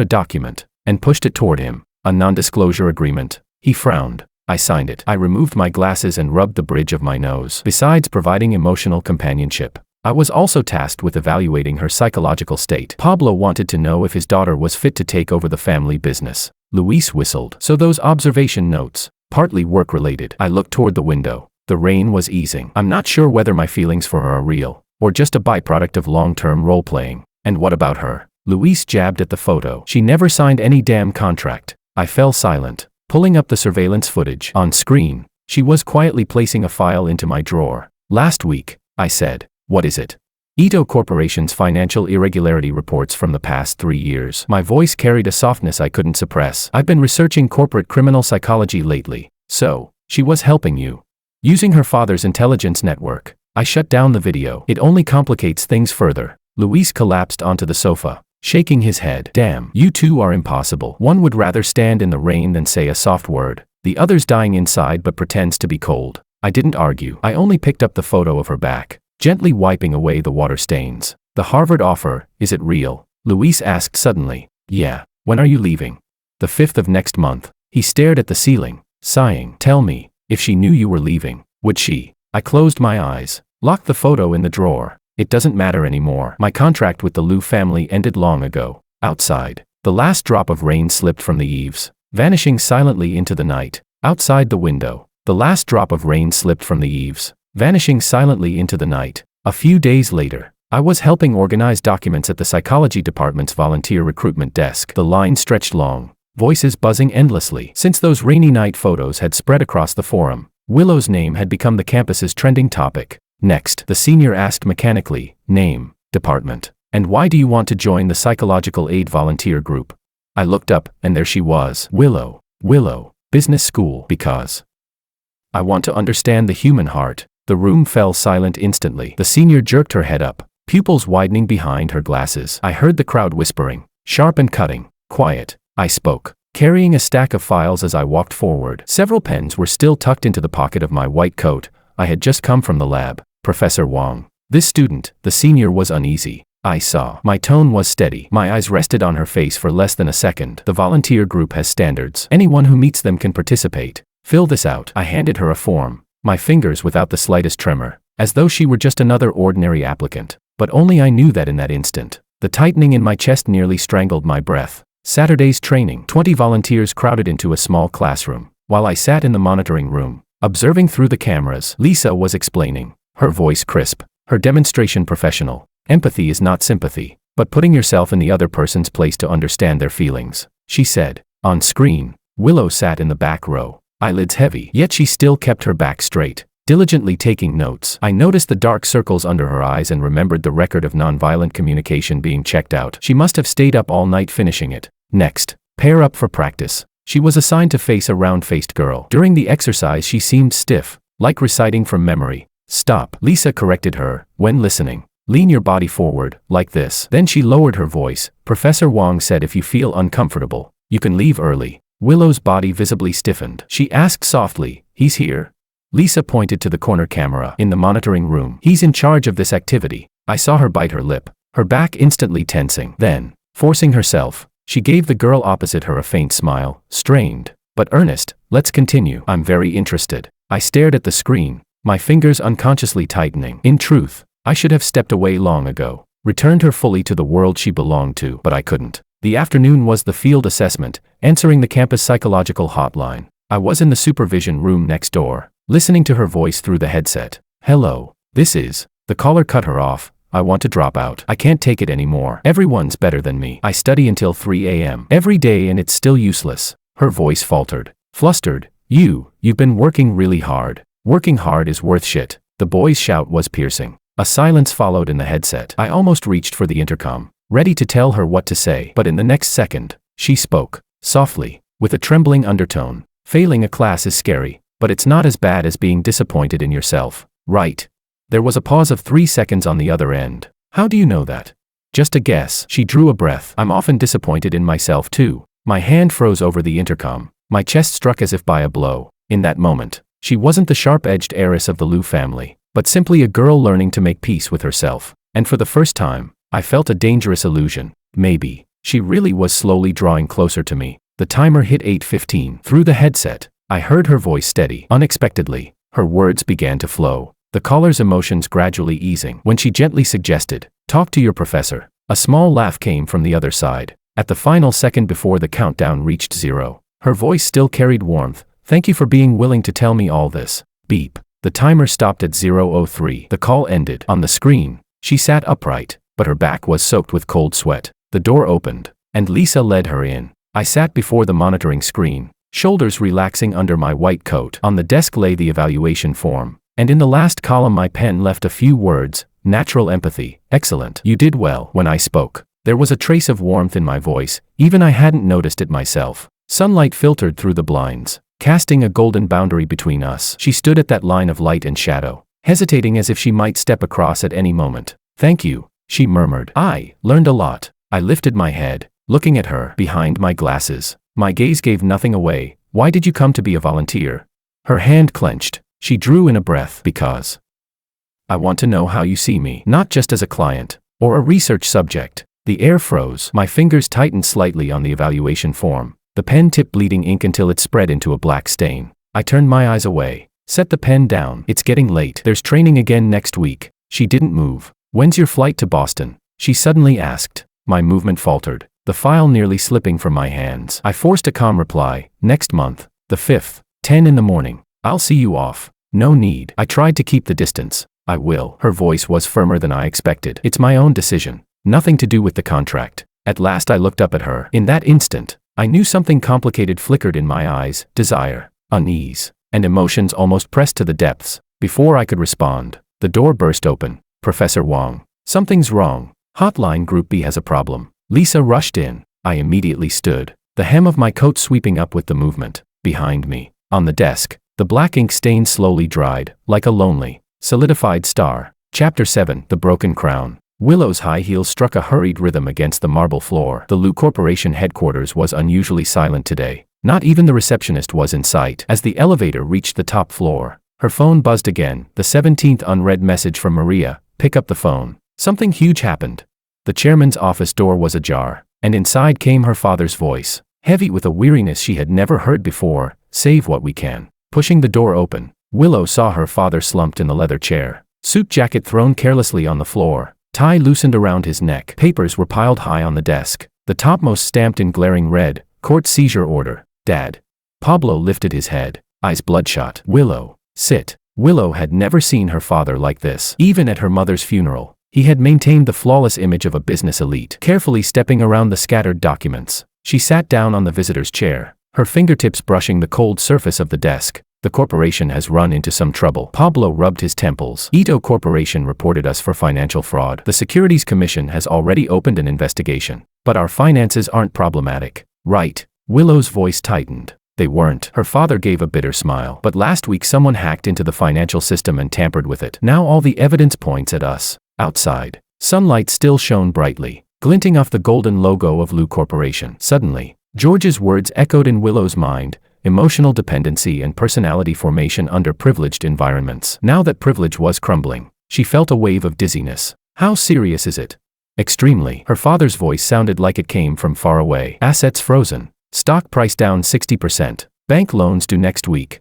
a document, and pushed it toward him. A non-disclosure agreement. He frowned. I signed it. I removed my glasses and rubbed the bridge of my nose. Besides providing emotional companionship, I was also tasked with evaluating her psychological state. Pablo wanted to know if his daughter was fit to take over the family business. Luis whistled. So those observation notes, partly work-related. I looked toward the window. The rain was easing. I'm not sure whether my feelings for her are real, or just a byproduct of long-term role-playing. And what about her? Luis jabbed at the photo. She never signed any damn contract. I fell silent, pulling up the surveillance footage. On screen, she was quietly placing a file into my drawer. Last week, I said. What is it? Ito Corporation's financial irregularity reports from the past 3 years. My voice carried a softness I couldn't suppress. I've been researching corporate criminal psychology lately. So, she was helping you. Using her father's intelligence network. I shut down the video. It only complicates things further. Luis collapsed onto the sofa, shaking his head. Damn, you two are impossible. One would rather stand in the rain than say a soft word. The other's dying inside but pretends to be cold. I didn't argue. I only picked up the photo of her back, gently wiping away the water stains. The Harvard offer, is it real? Luis asked suddenly. Yeah. When are you leaving? The 5th of next month. He stared at the ceiling, sighing. Tell me, if she knew you were leaving, would she? I closed my eyes, locked the photo in the drawer. It doesn't matter anymore. My contract with the Liu family ended long ago. Outside, the last drop of rain slipped from the eaves, vanishing silently into the night. Outside the window, the last drop of rain slipped from the eaves, vanishing silently into the night. A few days later, I was helping organize documents at the psychology department's volunteer recruitment desk. The line stretched long, voices buzzing endlessly. Since those rainy night photos had spread across the forum, Willow's name had become the campus's trending topic. Next, the senior asked mechanically, name, department, and why do you want to join the psychological aid volunteer group? I looked up, and there she was. Willow, business school. Because I want to understand the human heart. The room fell silent instantly. The senior jerked her head up, pupils widening behind her glasses. I heard the crowd whispering, sharp and cutting. Quiet. I spoke. carrying a stack of files as I walked forward. Several pens were still tucked into the pocket of my white coat. I had just come from the lab. Professor Wong. This student, the senior, was uneasy. I saw. My tone was steady. My eyes rested on her face for less than a second. The volunteer group has standards. Anyone who meets them can participate. Fill this out. I handed her a form, my fingers without the slightest tremor, as though she were just another ordinary applicant. But only I knew that in that instant. The tightening in my chest nearly strangled my breath. Saturday's training. 20 volunteers crowded into a small classroom. While I sat in the monitoring room, observing through the cameras, Lisa was explaining. Her voice crisp, her demonstration professional. Empathy is not sympathy, but putting yourself in the other person's place to understand their feelings, she said. On screen, Willow sat in the back row, eyelids heavy, yet she still kept her back straight, diligently taking notes. I noticed the dark circles under her eyes and remembered the record of nonviolent communication being checked out. She must have stayed up all night finishing it. Next, pair up for practice. She was assigned to face a round-faced girl. During the exercise she seemed stiff, like reciting from memory. Stop, Lisa corrected her, when listening. Lean your body forward, like this. Then she lowered her voice. Professor Wong said if you feel uncomfortable, you can leave early. Willow's body visibly stiffened. She asked softly, he's here? Lisa pointed to the corner camera in the monitoring room. He's in charge of this activity. I saw her bite her lip, her back instantly tensing. Then, forcing herself, she gave the girl opposite her a faint smile, strained, but earnest. Let's continue. I'm very interested. I stared at the screen, my fingers unconsciously tightening. In truth, I should have stepped away long ago, returned her fully to the world she belonged to, but I couldn't. The afternoon was the field assessment, answering the campus psychological hotline. I was in the supervision room next door, listening to her voice through the headset. Hello, this is. The caller cut her off. I want to drop out. I can't take it anymore. Everyone's better than me. I study until 3 a.m. every day and it's still useless. Her voice faltered, flustered. You've been working really hard. Working hard is worth shit. The boy's shout was piercing. A silence followed in the headset. I almost reached for the intercom, ready to tell her what to say, but in the next second, she spoke, softly, with a trembling undertone. Failing a class is scary, but it's not as bad as being disappointed in yourself, right? There was a pause of 3 seconds on the other end. How do you know that? Just a guess. She drew a breath. I'm often disappointed in myself too. My hand froze over the intercom. My chest struck as if by a blow. In that moment, she wasn't the sharp-edged heiress of the Liu family, but simply a girl learning to make peace with herself. And for the first time, I felt a dangerous illusion. Maybe she really was slowly drawing closer to me. The timer hit 8:15. Through the headset, I heard her voice steady. Unexpectedly, her words began to flow, the caller's emotions gradually easing. When she gently suggested, talk to your professor, a small laugh came from the other side. At the final second before the countdown reached 0, her voice still carried warmth. Thank you for being willing to tell me all this. Beep. The timer stopped at 0:03. The call ended. On the screen, she sat upright, but her back was soaked with cold sweat. The door opened, and Lisa led her in. I sat before the monitoring screen, shoulders relaxing under my white coat. On the desk lay the evaluation form, and in the last column my pen left a few words. Natural empathy. Excellent. You did well. When I spoke, there was a trace of warmth in my voice, even I hadn't noticed it myself. Sunlight filtered through the blinds, casting a golden boundary between us. She stood at that line of light and shadow, hesitating as if she might step across at any moment. Thank you, she murmured. I learned a lot. I lifted my head, looking at her behind my glasses. My gaze gave nothing away. Why did you come to be a volunteer? Her hand clenched. She drew in a breath. Because I want to know how you see me, not just as a client or a research subject. The air froze. My fingers tightened slightly on the evaluation form, the pen tip bleeding ink until it spread into a black stain. I turned my eyes away, set the pen down. It's getting late. There's training again next week. She didn't move. When's your flight to Boston? She suddenly asked. My movement faltered, the file nearly slipping from my hands. I forced a calm reply. Next month, the 5th, 10 in the morning. I'll see you off. No need. I tried to keep the distance. I will. Her voice was firmer than I expected. It's my own decision. Nothing to do with the contract. At last I looked up at her. In that instant, I knew something complicated flickered in my eyes. Desire, unease, and emotions almost pressed to the depths. Before I could respond, the door burst open. Professor Wong. Something's wrong. Hotline Group B has a problem. Lisa rushed in. I immediately stood, the hem of my coat sweeping up with the movement. Behind me, on the desk, the black ink stain slowly dried, like a lonely, solidified star. Chapter 7. The Broken Crown. Willow's high heels struck a hurried rhythm against the marble floor. The Lu Corporation headquarters was unusually silent today. Not even the receptionist was in sight. As the elevator reached the top floor, her phone buzzed again, the 17th unread message from Maria. Pick up the phone. Something huge happened. The chairman's office door was ajar, and inside came her father's voice, heavy with a weariness she had never heard before. Save what we can. Pushing the door open, Willow saw her father slumped in the leather chair, suit jacket thrown carelessly on the floor, tie loosened around his neck. Papers were piled high on the desk, the topmost stamped in glaring red, court seizure order. Dad. Pablo lifted his head, eyes bloodshot. Willow, sit. Willow had never seen her father like this. Even at her mother's funeral, he had maintained the flawless image of a business elite, carefully stepping around the scattered documents. She sat down on the visitor's chair, her fingertips brushing the cold surface of the desk. The corporation has run into some trouble. Pablo rubbed his temples. Ito Corporation reported us for financial fraud. The Securities Commission has already opened an investigation. But our finances aren't problematic, right? Willow's voice tightened. They weren't. Her father gave a bitter smile. But last week someone hacked into the financial system and tampered with it. Now all the evidence points at us. Outside, sunlight still shone brightly, glinting off the golden logo of Lu Corporation. Suddenly, George's words echoed in Willow's mind. Emotional dependency and personality formation under privileged environments. Now that privilege was crumbling, she felt a wave of dizziness. How serious is it? Extremely. Her father's voice sounded like it came from far away. Assets frozen. Stock price down 60%. Bank loans due next week.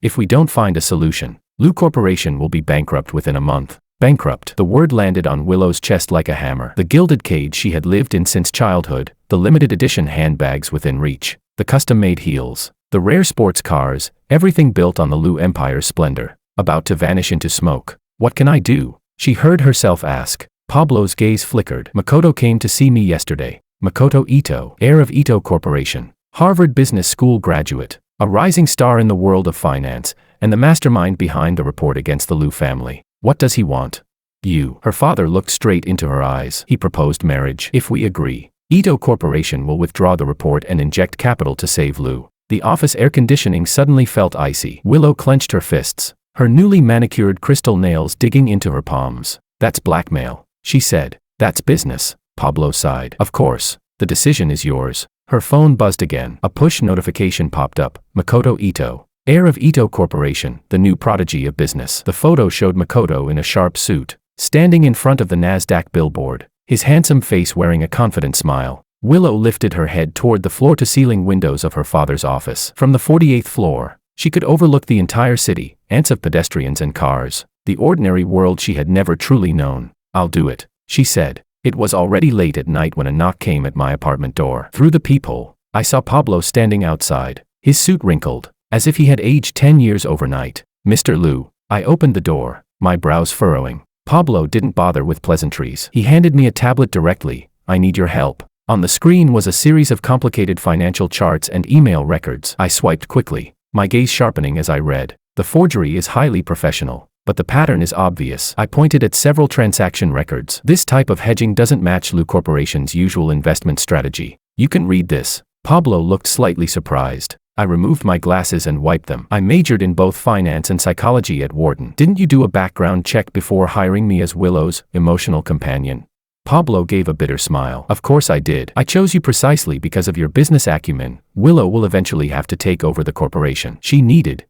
If we don't find a solution, Lu Corporation will be bankrupt within a month. Bankrupt. The word landed on Willow's chest like a hammer. The gilded cage she had lived in since childhood, the limited edition handbags within reach, the custom-made heels, the rare sports cars, everything built on the Lu Empire's splendor, about to vanish into smoke. What can I do? She heard herself ask. Pablo's gaze flickered. Makoto came to see me yesterday. Makoto Ito, heir of Ito Corporation, Harvard Business School graduate, a rising star in the world of finance, and the mastermind behind the report against the Lu family. What does he want? You. Her father looked straight into her eyes. He proposed marriage. If we agree, Ito Corporation will withdraw the report and inject capital to save Lu. The office air conditioning suddenly felt icy. Willow clenched her fists, her newly manicured crystal nails digging into her palms. That's blackmail, she said. That's business, Pablo sighed. Of course, the decision is yours. Her phone buzzed again. A push notification popped up. Makoto Ito, heir of Ito Corporation, the new prodigy of business. The photo showed Makoto in a sharp suit, standing in front of the NASDAQ billboard, his handsome face wearing a confident smile. Willow lifted her head toward the floor-to-ceiling windows of her father's office. From the 48th floor, she could overlook the entire city, ants of pedestrians and cars, the ordinary world she had never truly known. I'll do it, she said. It was already late at night when a knock came at my apartment door. Through the peephole, I saw Pablo standing outside, his suit wrinkled, as if he had aged 10 years overnight. Mr. Lu. I opened the door, my brows furrowing. Pablo didn't bother with pleasantries. He handed me a tablet directly. I need your help. On the screen was a series of complicated financial charts and email records. I swiped quickly, my gaze sharpening as I read. The forgery is highly professional, but the pattern is obvious. I pointed at several transaction records. This type of hedging doesn't match Lu Corporation's usual investment strategy. You can read this. Pablo looked slightly surprised. I removed my glasses and wiped them. I majored in both finance and psychology at Wharton. Didn't you do a background check before hiring me as Willow's emotional companion? Pablo gave a bitter smile. Of course I did. I chose you precisely because of your business acumen. Willow will eventually have to take over the corporation. She needed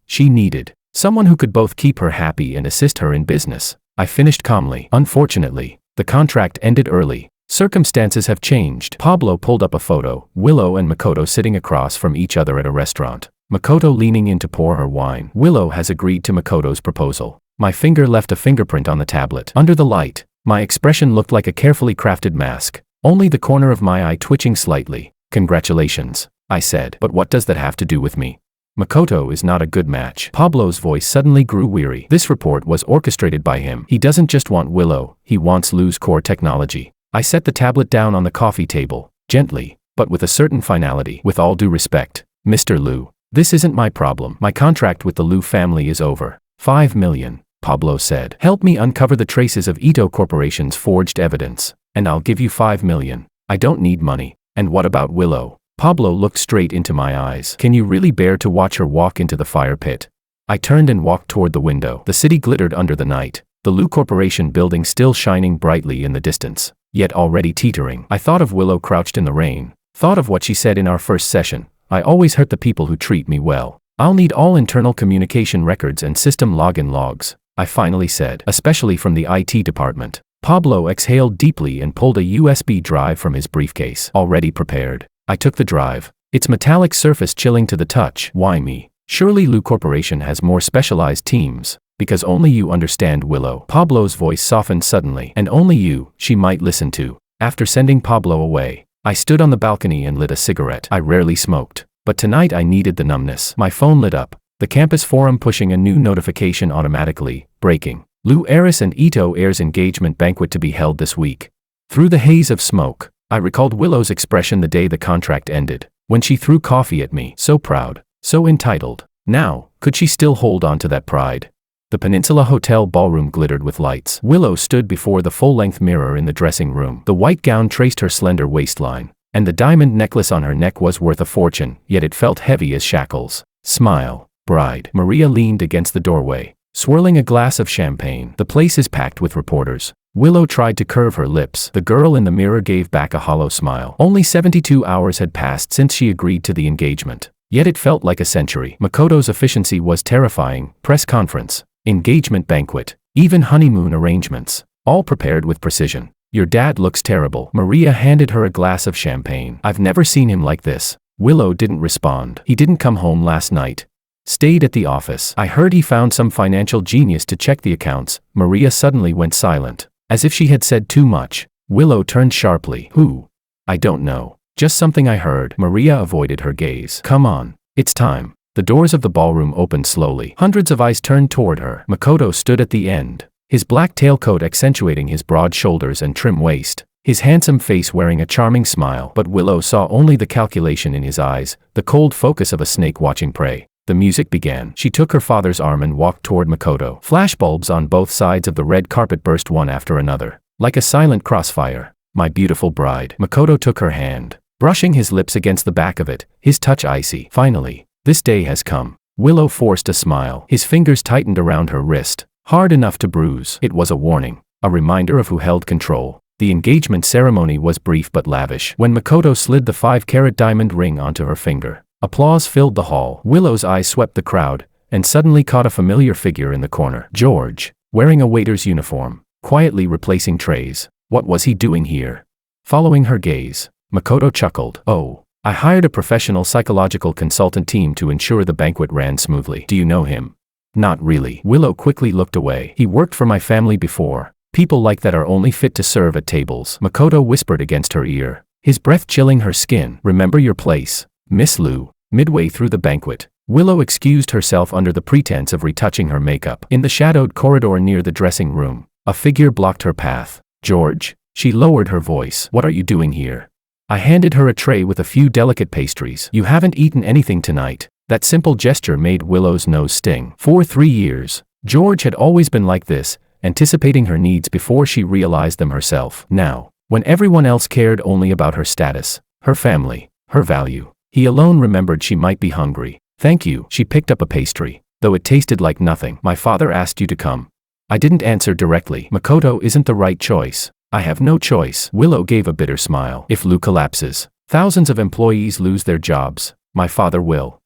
someone who could both keep her happy and assist her in business. I finished calmly. Unfortunately, the contract ended early. Circumstances have changed. Pablo pulled up a photo, Willow and Makoto sitting across from each other at a restaurant. Makoto leaning in to pour her wine. Willow has agreed to Makoto's proposal. My finger left a fingerprint on the tablet. Under the light, my expression looked like a carefully crafted mask, only the corner of my eye twitching slightly. Congratulations, I said. But what does that have to do with me? Makoto is not a good match. Pablo's voice suddenly grew weary. This report was orchestrated by him. He doesn't just want Willow, he wants Lu's core technology. I set the tablet down on the coffee table, gently, but with a certain finality. With all due respect, Mr. Lu, this isn't my problem. My contract with the Lu family is over. 5 million, Pablo said. Help me uncover the traces of Ito Corporation's forged evidence, and I'll give you 5 million. I don't need money. And what about Willow? Pablo looked straight into my eyes. Can you really bear to watch her walk into the fire pit? I turned and walked toward the window. The city glittered under the night, the Lu Corporation building still shining brightly in the distance, yet already teetering. I thought of Willow crouched in the rain, thought of what she said in our first session. I always hurt the people who treat me well. I'll need all internal communication records and system login logs, I finally said, especially from the IT department. Pablo exhaled deeply and pulled a USB drive from his briefcase, already prepared. I took the drive, its metallic surface chilling to the touch. Why me? Surely Lu Corporation has more specialized teams, because only you understand Willow. Pablo's voice softened suddenly, and only you, she might listen to. After sending Pablo away, I stood on the balcony and lit a cigarette. I rarely smoked, but tonight I needed the numbness. My phone lit up, the campus forum pushing a new notification automatically. Breaking. Lu Heiress and Ito heirs engagement banquet to be held this week. Through the haze of smoke, I recalled Willow's expression the day the contract ended, when she threw coffee at me. So proud, so entitled. Now, could she still hold on to that pride? The Peninsula Hotel ballroom glittered with lights. Willow stood before the full-length mirror in the dressing room. The white gown traced her slender waistline, and the diamond necklace on her neck was worth a fortune, yet it felt heavy as shackles. Smile, bride. Maria leaned against the doorway, swirling a glass of champagne. The place is packed with reporters. Willow tried to curve her lips. The girl in the mirror gave back a hollow smile. Only 72 hours had passed since she agreed to the engagement, yet it felt like a century. Makoto's efficiency was terrifying. Press conference, engagement banquet, even honeymoon arrangements, all prepared with precision. Your dad looks terrible. Maria handed her a glass of champagne. I've never seen him like this. Willow didn't respond. He didn't come home last night. Stayed at the office. I heard he found some financial genius to check the accounts. Maria suddenly went silent, as if she had said too much. Willow turned sharply. Who? I don't know. Just something I heard. Maria avoided her gaze. Come on. It's time. The doors of the ballroom opened slowly. Hundreds of eyes turned toward her. Makoto stood at the end, his black tailcoat accentuating his broad shoulders and trim waist, his handsome face wearing a charming smile. But Willow saw only the calculation in his eyes, the cold focus of a snake watching prey. The music began. She took her father's arm and walked toward Makoto. Flashbulbs on both sides of the red carpet burst one after another, like a silent crossfire. My beautiful bride. Makoto took her hand, brushing his lips against the back of it, his touch icy. Finally, this day has come. Willow forced a smile. His fingers tightened around her wrist, hard enough to bruise. It was a warning, a reminder of who held control. The engagement ceremony was brief but lavish. When Makoto slid the 5-carat diamond ring onto her finger, applause filled the hall. Willow's eyes swept the crowd, and suddenly caught a familiar figure in the corner. George, wearing a waiter's uniform, quietly replacing trays. What was he doing here? Following her gaze, Makoto chuckled. Oh, I hired a professional psychological consultant team to ensure the banquet ran smoothly. Do you know him? Not really. Willow quickly looked away. He worked for my family before. People like that are only fit to serve at tables. Makoto whispered against her ear, his breath chilling her skin. Remember your place, Miss Lu. Midway through the banquet, Willow excused herself under the pretense of retouching her makeup. In the shadowed corridor near the dressing room, a figure blocked her path. George, she lowered her voice. What are you doing here? I handed her a tray with a few delicate pastries. You haven't eaten anything tonight. That simple gesture made Willow's nose sting. For 3 years, George had always been like this, anticipating her needs before she realized them herself. Now, when everyone else cared only about her status, her family, her value, he alone remembered she might be hungry. Thank you. She picked up a pastry, though it tasted like nothing. My father asked you to come. I didn't answer directly. Makoto isn't the right choice. I have no choice. Willow gave a bitter smile. If Lu collapses, thousands of employees lose their jobs. My father will.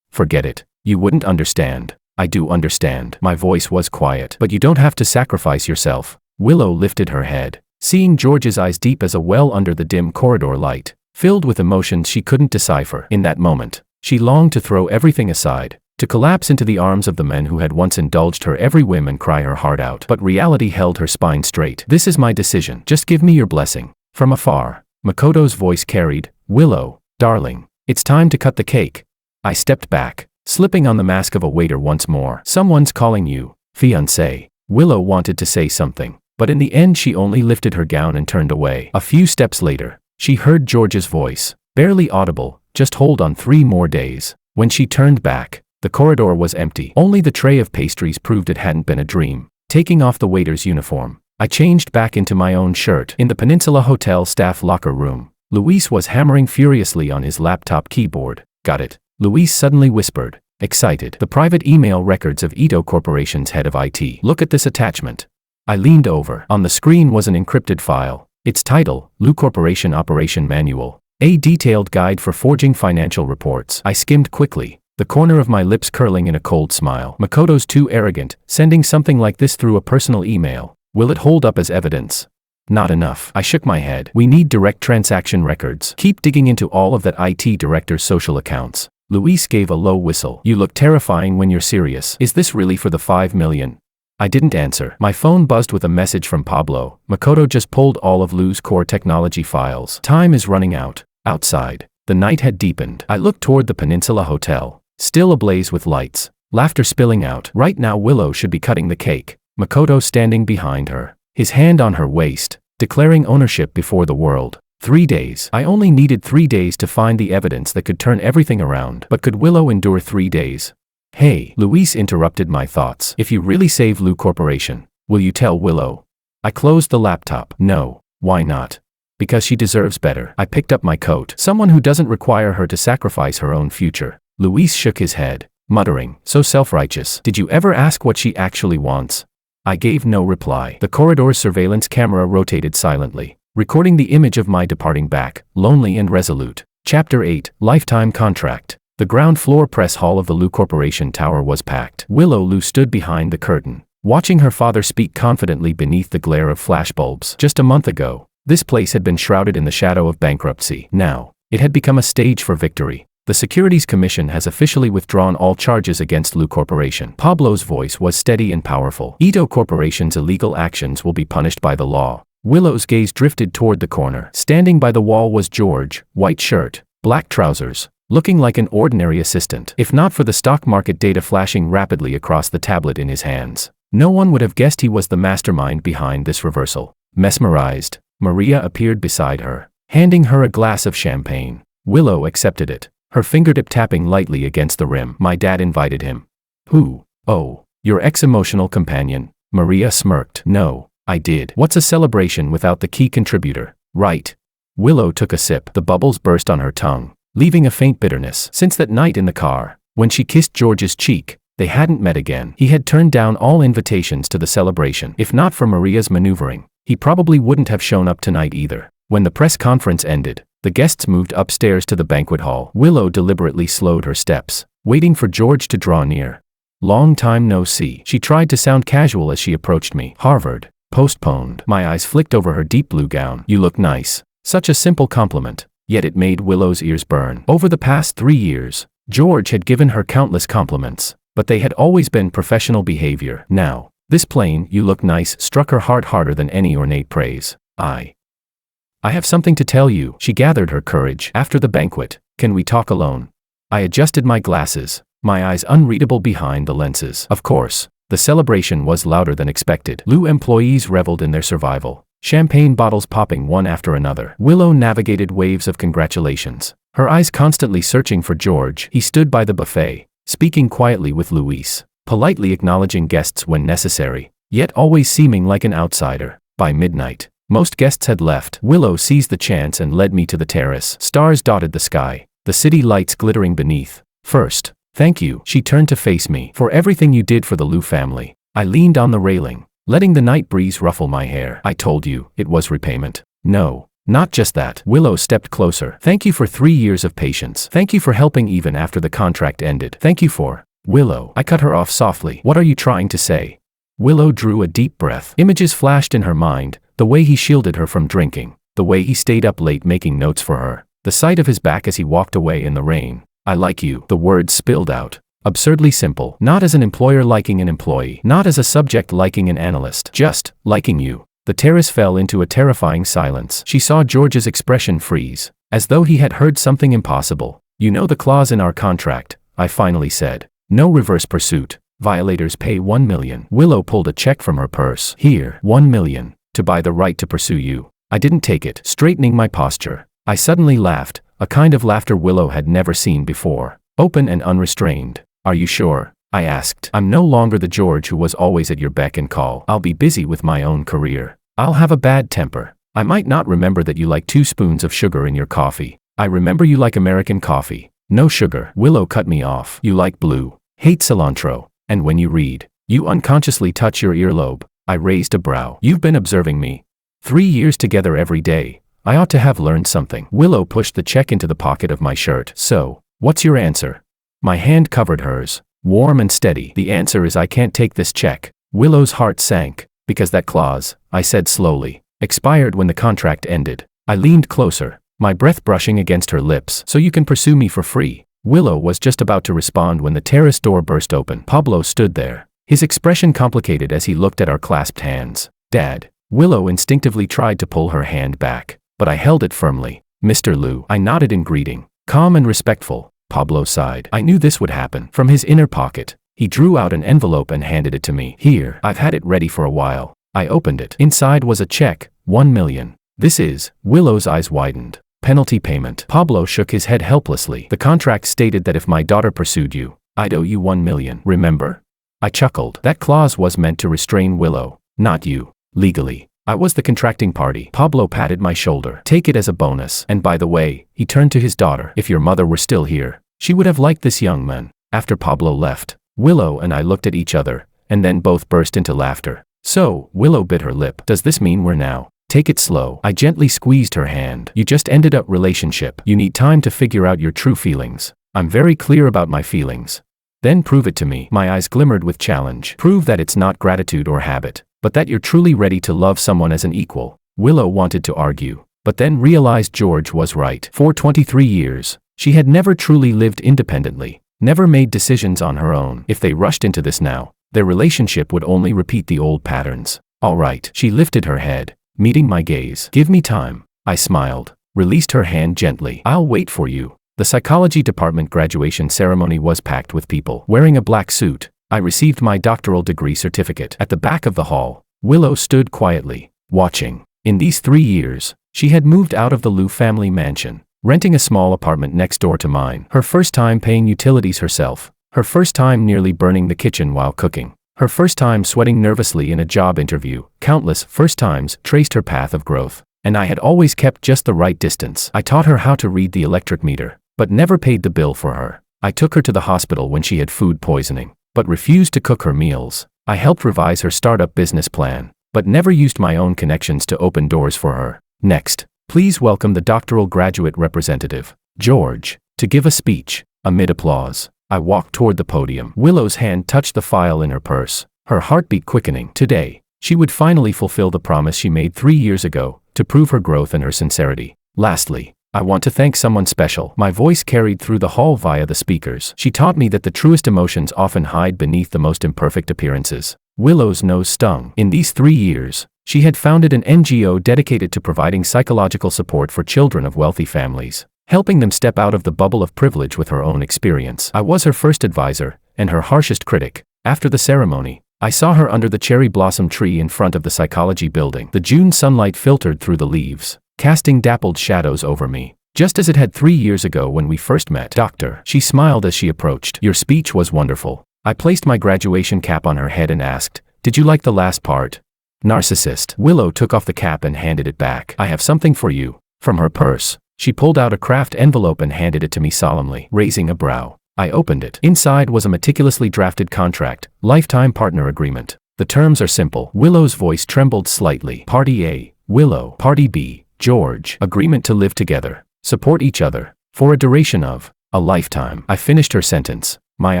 Forget it. You wouldn't understand. I do understand. My voice was quiet. But you don't have to sacrifice yourself. Willow lifted her head, seeing George's eyes deep as a well under the dim corridor light, filled with emotions she couldn't decipher. In that moment, she longed to throw everything aside, to collapse into the arms of the men who had once indulged her every whim and cry her heart out. But reality held her spine straight. This is my decision. Just give me your blessing. From afar, Makoto's voice carried, Willow, darling, it's time to cut the cake. I stepped back, slipping on the mask of a waiter once more. Someone's calling you, fiancé. Willow wanted to say something, but in the end she only lifted her gown and turned away. A few steps later, she heard George's voice, barely audible, just hold on 3 more days. When she turned back, the corridor was empty. Only the tray of pastries proved it hadn't been a dream. Taking off the waiter's uniform, I changed back into my own shirt. In the Peninsula Hotel staff locker room, Luis was hammering furiously on his laptop keyboard. Got it. Luis suddenly whispered, Excited. The private email records of Ito Corporation's head of IT. Look at this attachment. I leaned over. On the screen was an encrypted file. Its title, Lu Corporation Operation Manual. A detailed guide for forging financial reports. I skimmed quickly, the corner of my lips curling in a cold smile. Makoto's too arrogant, sending something like this through a personal email. Will it hold up as evidence? Not enough. I shook my head. We need direct transaction records. Keep digging into all of that IT director's social accounts. Luis gave a low whistle. You look terrifying when you're serious. Is this really for the 5 million? I didn't answer. My phone buzzed with a message from Pablo. Makoto just pulled all of Lu's core technology files. Time is running out. Outside, the night had deepened. I looked toward the Peninsula Hotel, still ablaze with lights, laughter spilling out. Right now Willow should be cutting the cake. Makoto standing behind her, his hand on her waist, declaring ownership before the world. 3 days. I only needed 3 days to find the evidence that could turn everything around. But could Willow endure 3 days? Hey, Luis interrupted my thoughts. If you really save Lu Corporation, will you tell Willow? I closed the laptop. No. Why not? Because she deserves better. I picked up my coat. Someone who doesn't require her to sacrifice her own future. Luis shook his head, muttering, so self-righteous. Did you ever ask what she actually wants? I gave no reply. The corridor's surveillance camera rotated silently, recording the image of my departing back, lonely and resolute. Chapter 8, Lifetime Contract. The ground floor press hall of the Lu Corporation tower was packed. Willow Lu stood behind the curtain, watching her father speak confidently beneath the glare of flashbulbs. Just a month ago, this place had been shrouded in the shadow of bankruptcy. Now, it had become a stage for victory. The Securities Commission has officially withdrawn all charges against Lu Corporation. Pablo's voice was steady and powerful. Ito Corporation's illegal actions will be punished by the law. Willow's gaze drifted toward the corner. Standing by the wall was George, white shirt, black trousers, looking like an ordinary assistant. If not for the stock market data flashing rapidly across the tablet in his hands, no one would have guessed he was the mastermind behind this reversal. Mesmerized, Maria appeared beside her, handing her a glass of champagne. Willow accepted it, her fingertip tapping lightly against the rim. My dad invited him. Who? Oh, your ex-emotional companion. Maria smirked. No, I did. What's a celebration without the key contributor, right? Willow took a sip. The bubbles burst on her tongue, leaving a faint bitterness. Since that night in the car, when she kissed George's cheek, they hadn't met again. He had turned down all invitations to the celebration. If not for Maria's maneuvering, he probably wouldn't have shown up tonight either. When the press conference ended, the guests moved upstairs to the banquet hall. Willow deliberately slowed her steps, waiting for George to draw near. Long time no see. She tried to sound casual as she approached me. Harvard. Postponed. My eyes flicked over her deep blue gown. You look nice. Such a simple compliment, yet it made Willow's ears burn. Over the past 3 years, George had given her countless compliments, but they had always been professional behavior. Now, this plain, you look nice, struck her heart harder than any ornate praise. I have something to tell you. She gathered her courage. After the banquet, can we talk alone? I adjusted my glasses, my eyes unreadable behind the lenses. Of course, the celebration was louder than expected. Lu employees reveled in their survival, champagne bottles popping one after another. Willow navigated waves of congratulations, her eyes constantly searching for George. He stood by the buffet, speaking quietly with Luis, politely acknowledging guests when necessary, yet always seeming like an outsider. By midnight, most guests had left. Willow seized the chance and led me to the terrace. Stars dotted the sky, the city lights glittering beneath. First, thank you. She turned to face me. For everything you did for the Lu family. I leaned on the railing, letting the night breeze ruffle my hair. I told you, it was repayment. No, not just that. Willow stepped closer. Thank you for 3 years of patience. Thank you for helping even after the contract ended. Thank you for... Willow. I cut her off softly. What are you trying to say? Willow drew a deep breath. Images flashed in her mind, the way he shielded her from drinking, the way he stayed up late making notes for her, the sight of his back as he walked away in the rain. I like you. The words spilled out. Absurdly simple. Not as an employer liking an employee, not as a subject liking an analyst, just liking you. The terrace fell into a terrifying silence. She saw George's expression freeze, as though he had heard something impossible. You know the clause in our contract, I finally said. No reverse pursuit. Violators pay 1 million. Willow pulled a check from her purse. Here, 1 million, to buy the right to pursue you. I didn't take it, straightening my posture. I suddenly laughed, a kind of laughter Willow had never seen before, open and unrestrained. Are you sure? I asked. I'm no longer the George who was always at your beck and call. I'll be busy with my own career. I'll have a bad temper. I might not remember that you like 2 spoons of sugar in your coffee. I remember you like American coffee, No sugar. Willow cut me off. You like blue. Hate cilantro. And when you read, you unconsciously touch your earlobe. I raised a brow. You've been observing me. 3 years together every day. I ought to have learned something. Willow pushed the check into the pocket of my shirt. So, what's your answer? My hand covered hers, warm and steady. The answer is I can't take this check. Willow's heart sank. Because that clause, I said slowly, expired when the contract ended. I leaned closer, my breath brushing against her lips. So you can pursue me for free. Willow was just about to respond when the terrace door burst open. Pablo stood there, his expression complicated as he looked at our clasped hands. Dad. Willow instinctively tried to pull her hand back, but I held it firmly. Mr. Lu. I nodded in greeting, calm and respectful. Pablo sighed. I knew this would happen. From his inner pocket, he drew out an envelope and handed it to me. Here, I've had it ready for a while. I opened it. Inside was a check, 1 million. This is, Willow's eyes widened. Penalty payment. Pablo shook his head helplessly. The contract stated that if my daughter pursued you, I'd owe you 1 million. Remember? I chuckled. That clause was meant to restrain Willow, not you. Legally, I was the contracting party. Pablo patted my shoulder. Take it as a bonus. And by the way, he turned to his daughter. If your mother were still here, she would have liked this young man. After Pablo left, Willow and I looked at each other, and then both burst into laughter. So, Willow bit her lip. Does this mean we're now? Take it slow. I gently squeezed her hand. You just ended a relationship. You need time to figure out your true feelings. I'm very clear about my feelings. Then prove it to me. My eyes glimmered with challenge. Prove that it's not gratitude or habit, but that you're truly ready to love someone as an equal. Willow wanted to argue, but then realized George was right. For 23 years, she had never truly lived independently, never made decisions on her own. If they rushed into this now, their relationship would only repeat the old patterns. All right. She lifted her head, meeting my gaze. Give me time. I smiled, released her hand gently. I'll wait for you. The psychology department graduation ceremony was packed with people. Wearing a black suit, I received my doctoral degree certificate. At the back of the hall, Willow stood quietly, watching. In these 3 years, she had moved out of the Lu family mansion, renting a small apartment next door to mine. Her first time paying utilities herself. Her first time nearly burning the kitchen while cooking. Her first time sweating nervously in a job interview. Countless first times traced her path of growth. And I had always kept just the right distance. I taught her how to read the electric meter, but never paid the bill for her. I took her to the hospital when she had food poisoning, but refused to cook her meals. I helped revise her startup business plan, but never used my own connections to open doors for her. Next, please welcome the doctoral graduate representative, George, to give a speech. Amid applause, I walked toward the podium. Willow's hand touched the file in her purse, her heartbeat quickening. Today, she would finally fulfill the promise she made 3 years ago, to prove her growth and her sincerity. Lastly, I want to thank someone special. My voice carried through the hall via the speakers. She taught me that the truest emotions often hide beneath the most imperfect appearances. Willow's nose stung. In these 3 years, she had founded an NGO dedicated to providing psychological support for children of wealthy families, helping them step out of the bubble of privilege with her own experience. I was her first advisor, and her harshest critic. After the ceremony, I saw her under the cherry blossom tree in front of the psychology building. The June sunlight filtered through the leaves, casting dappled shadows over me, just as it had 3 years ago when we first met. Doctor, she smiled as she approached. Your speech was wonderful. I placed my graduation cap on her head and asked, did you like the last part? Narcissist. Willow took off the cap and handed it back. I have something for you. From her purse, she pulled out a craft envelope and handed it to me solemnly. Raising a brow, I opened it. Inside was a meticulously drafted contract, lifetime partner agreement. The terms are simple. Willow's voice trembled slightly. Party A, Willow. Party B, George. Agreement to live together, support each other, for a duration of a lifetime. I finished her sentence, my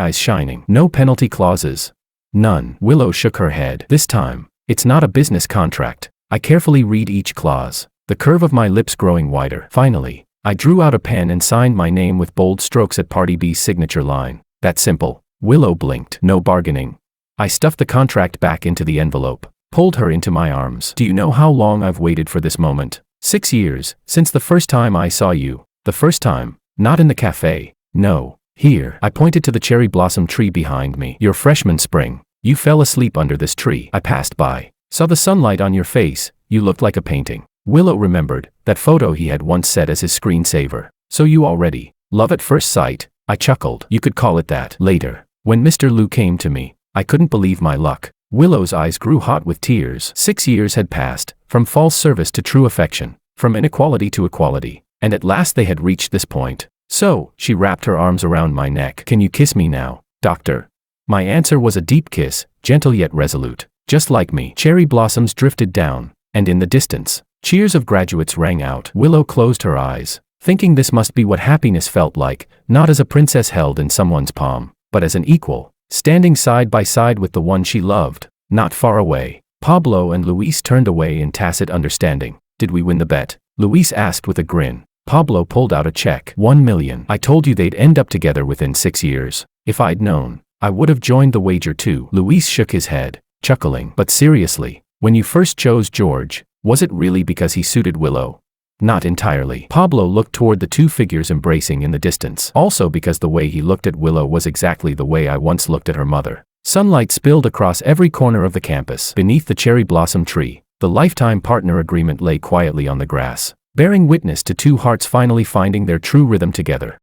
eyes shining. No penalty clauses. None. Willow shook her head. This time, it's not a business contract. I carefully read each clause, the curve of my lips growing wider. Finally, I drew out a pen and signed my name with bold strokes at Party B's signature line. That simple. Willow blinked. No bargaining. I stuffed the contract back into the envelope, pulled her into my arms. Do you know how long I've waited for this moment? 6 years, since the first time I saw you. The first time, not in the cafe. No, here. I pointed to the cherry blossom tree behind me. Your freshman spring. You fell asleep under this tree. I passed by, saw the sunlight on your face. You looked like a painting. Willow remembered that photo he had once set as his screensaver. So you already love at first sight. I chuckled. You could call it that. Later, when Mr. Lu came to me, I couldn't believe my luck. Willow's eyes grew hot with tears. 6 years had passed, from false service to true affection, from inequality to equality, and at last they had reached this point. So, she wrapped her arms around my neck. Can you kiss me now, doctor? My answer was a deep kiss, gentle yet resolute. Just like me. Cherry blossoms drifted down, and in the distance, cheers of graduates rang out. Willow closed her eyes, thinking this must be what happiness felt like, not as a princess held in someone's palm, but as an equal, standing side by side with the one she loved, not far away. Pablo and Luis turned away in tacit understanding. Did we win the bet? Luis asked with a grin. Pablo pulled out a check. 1 million. I told you they'd end up together within 6 years. If I'd known, I would have joined the wager too. Luis shook his head, chuckling. But seriously, when you first chose George, was it really because he suited Willow? Not entirely. Pablo looked toward the two figures embracing in the distance. Also because the way he looked at Willow was exactly the way I once looked at her mother. Sunlight spilled across every corner of the campus. Beneath the cherry blossom tree, the lifetime partner agreement lay quietly on the grass, bearing witness to two hearts finally finding their true rhythm together.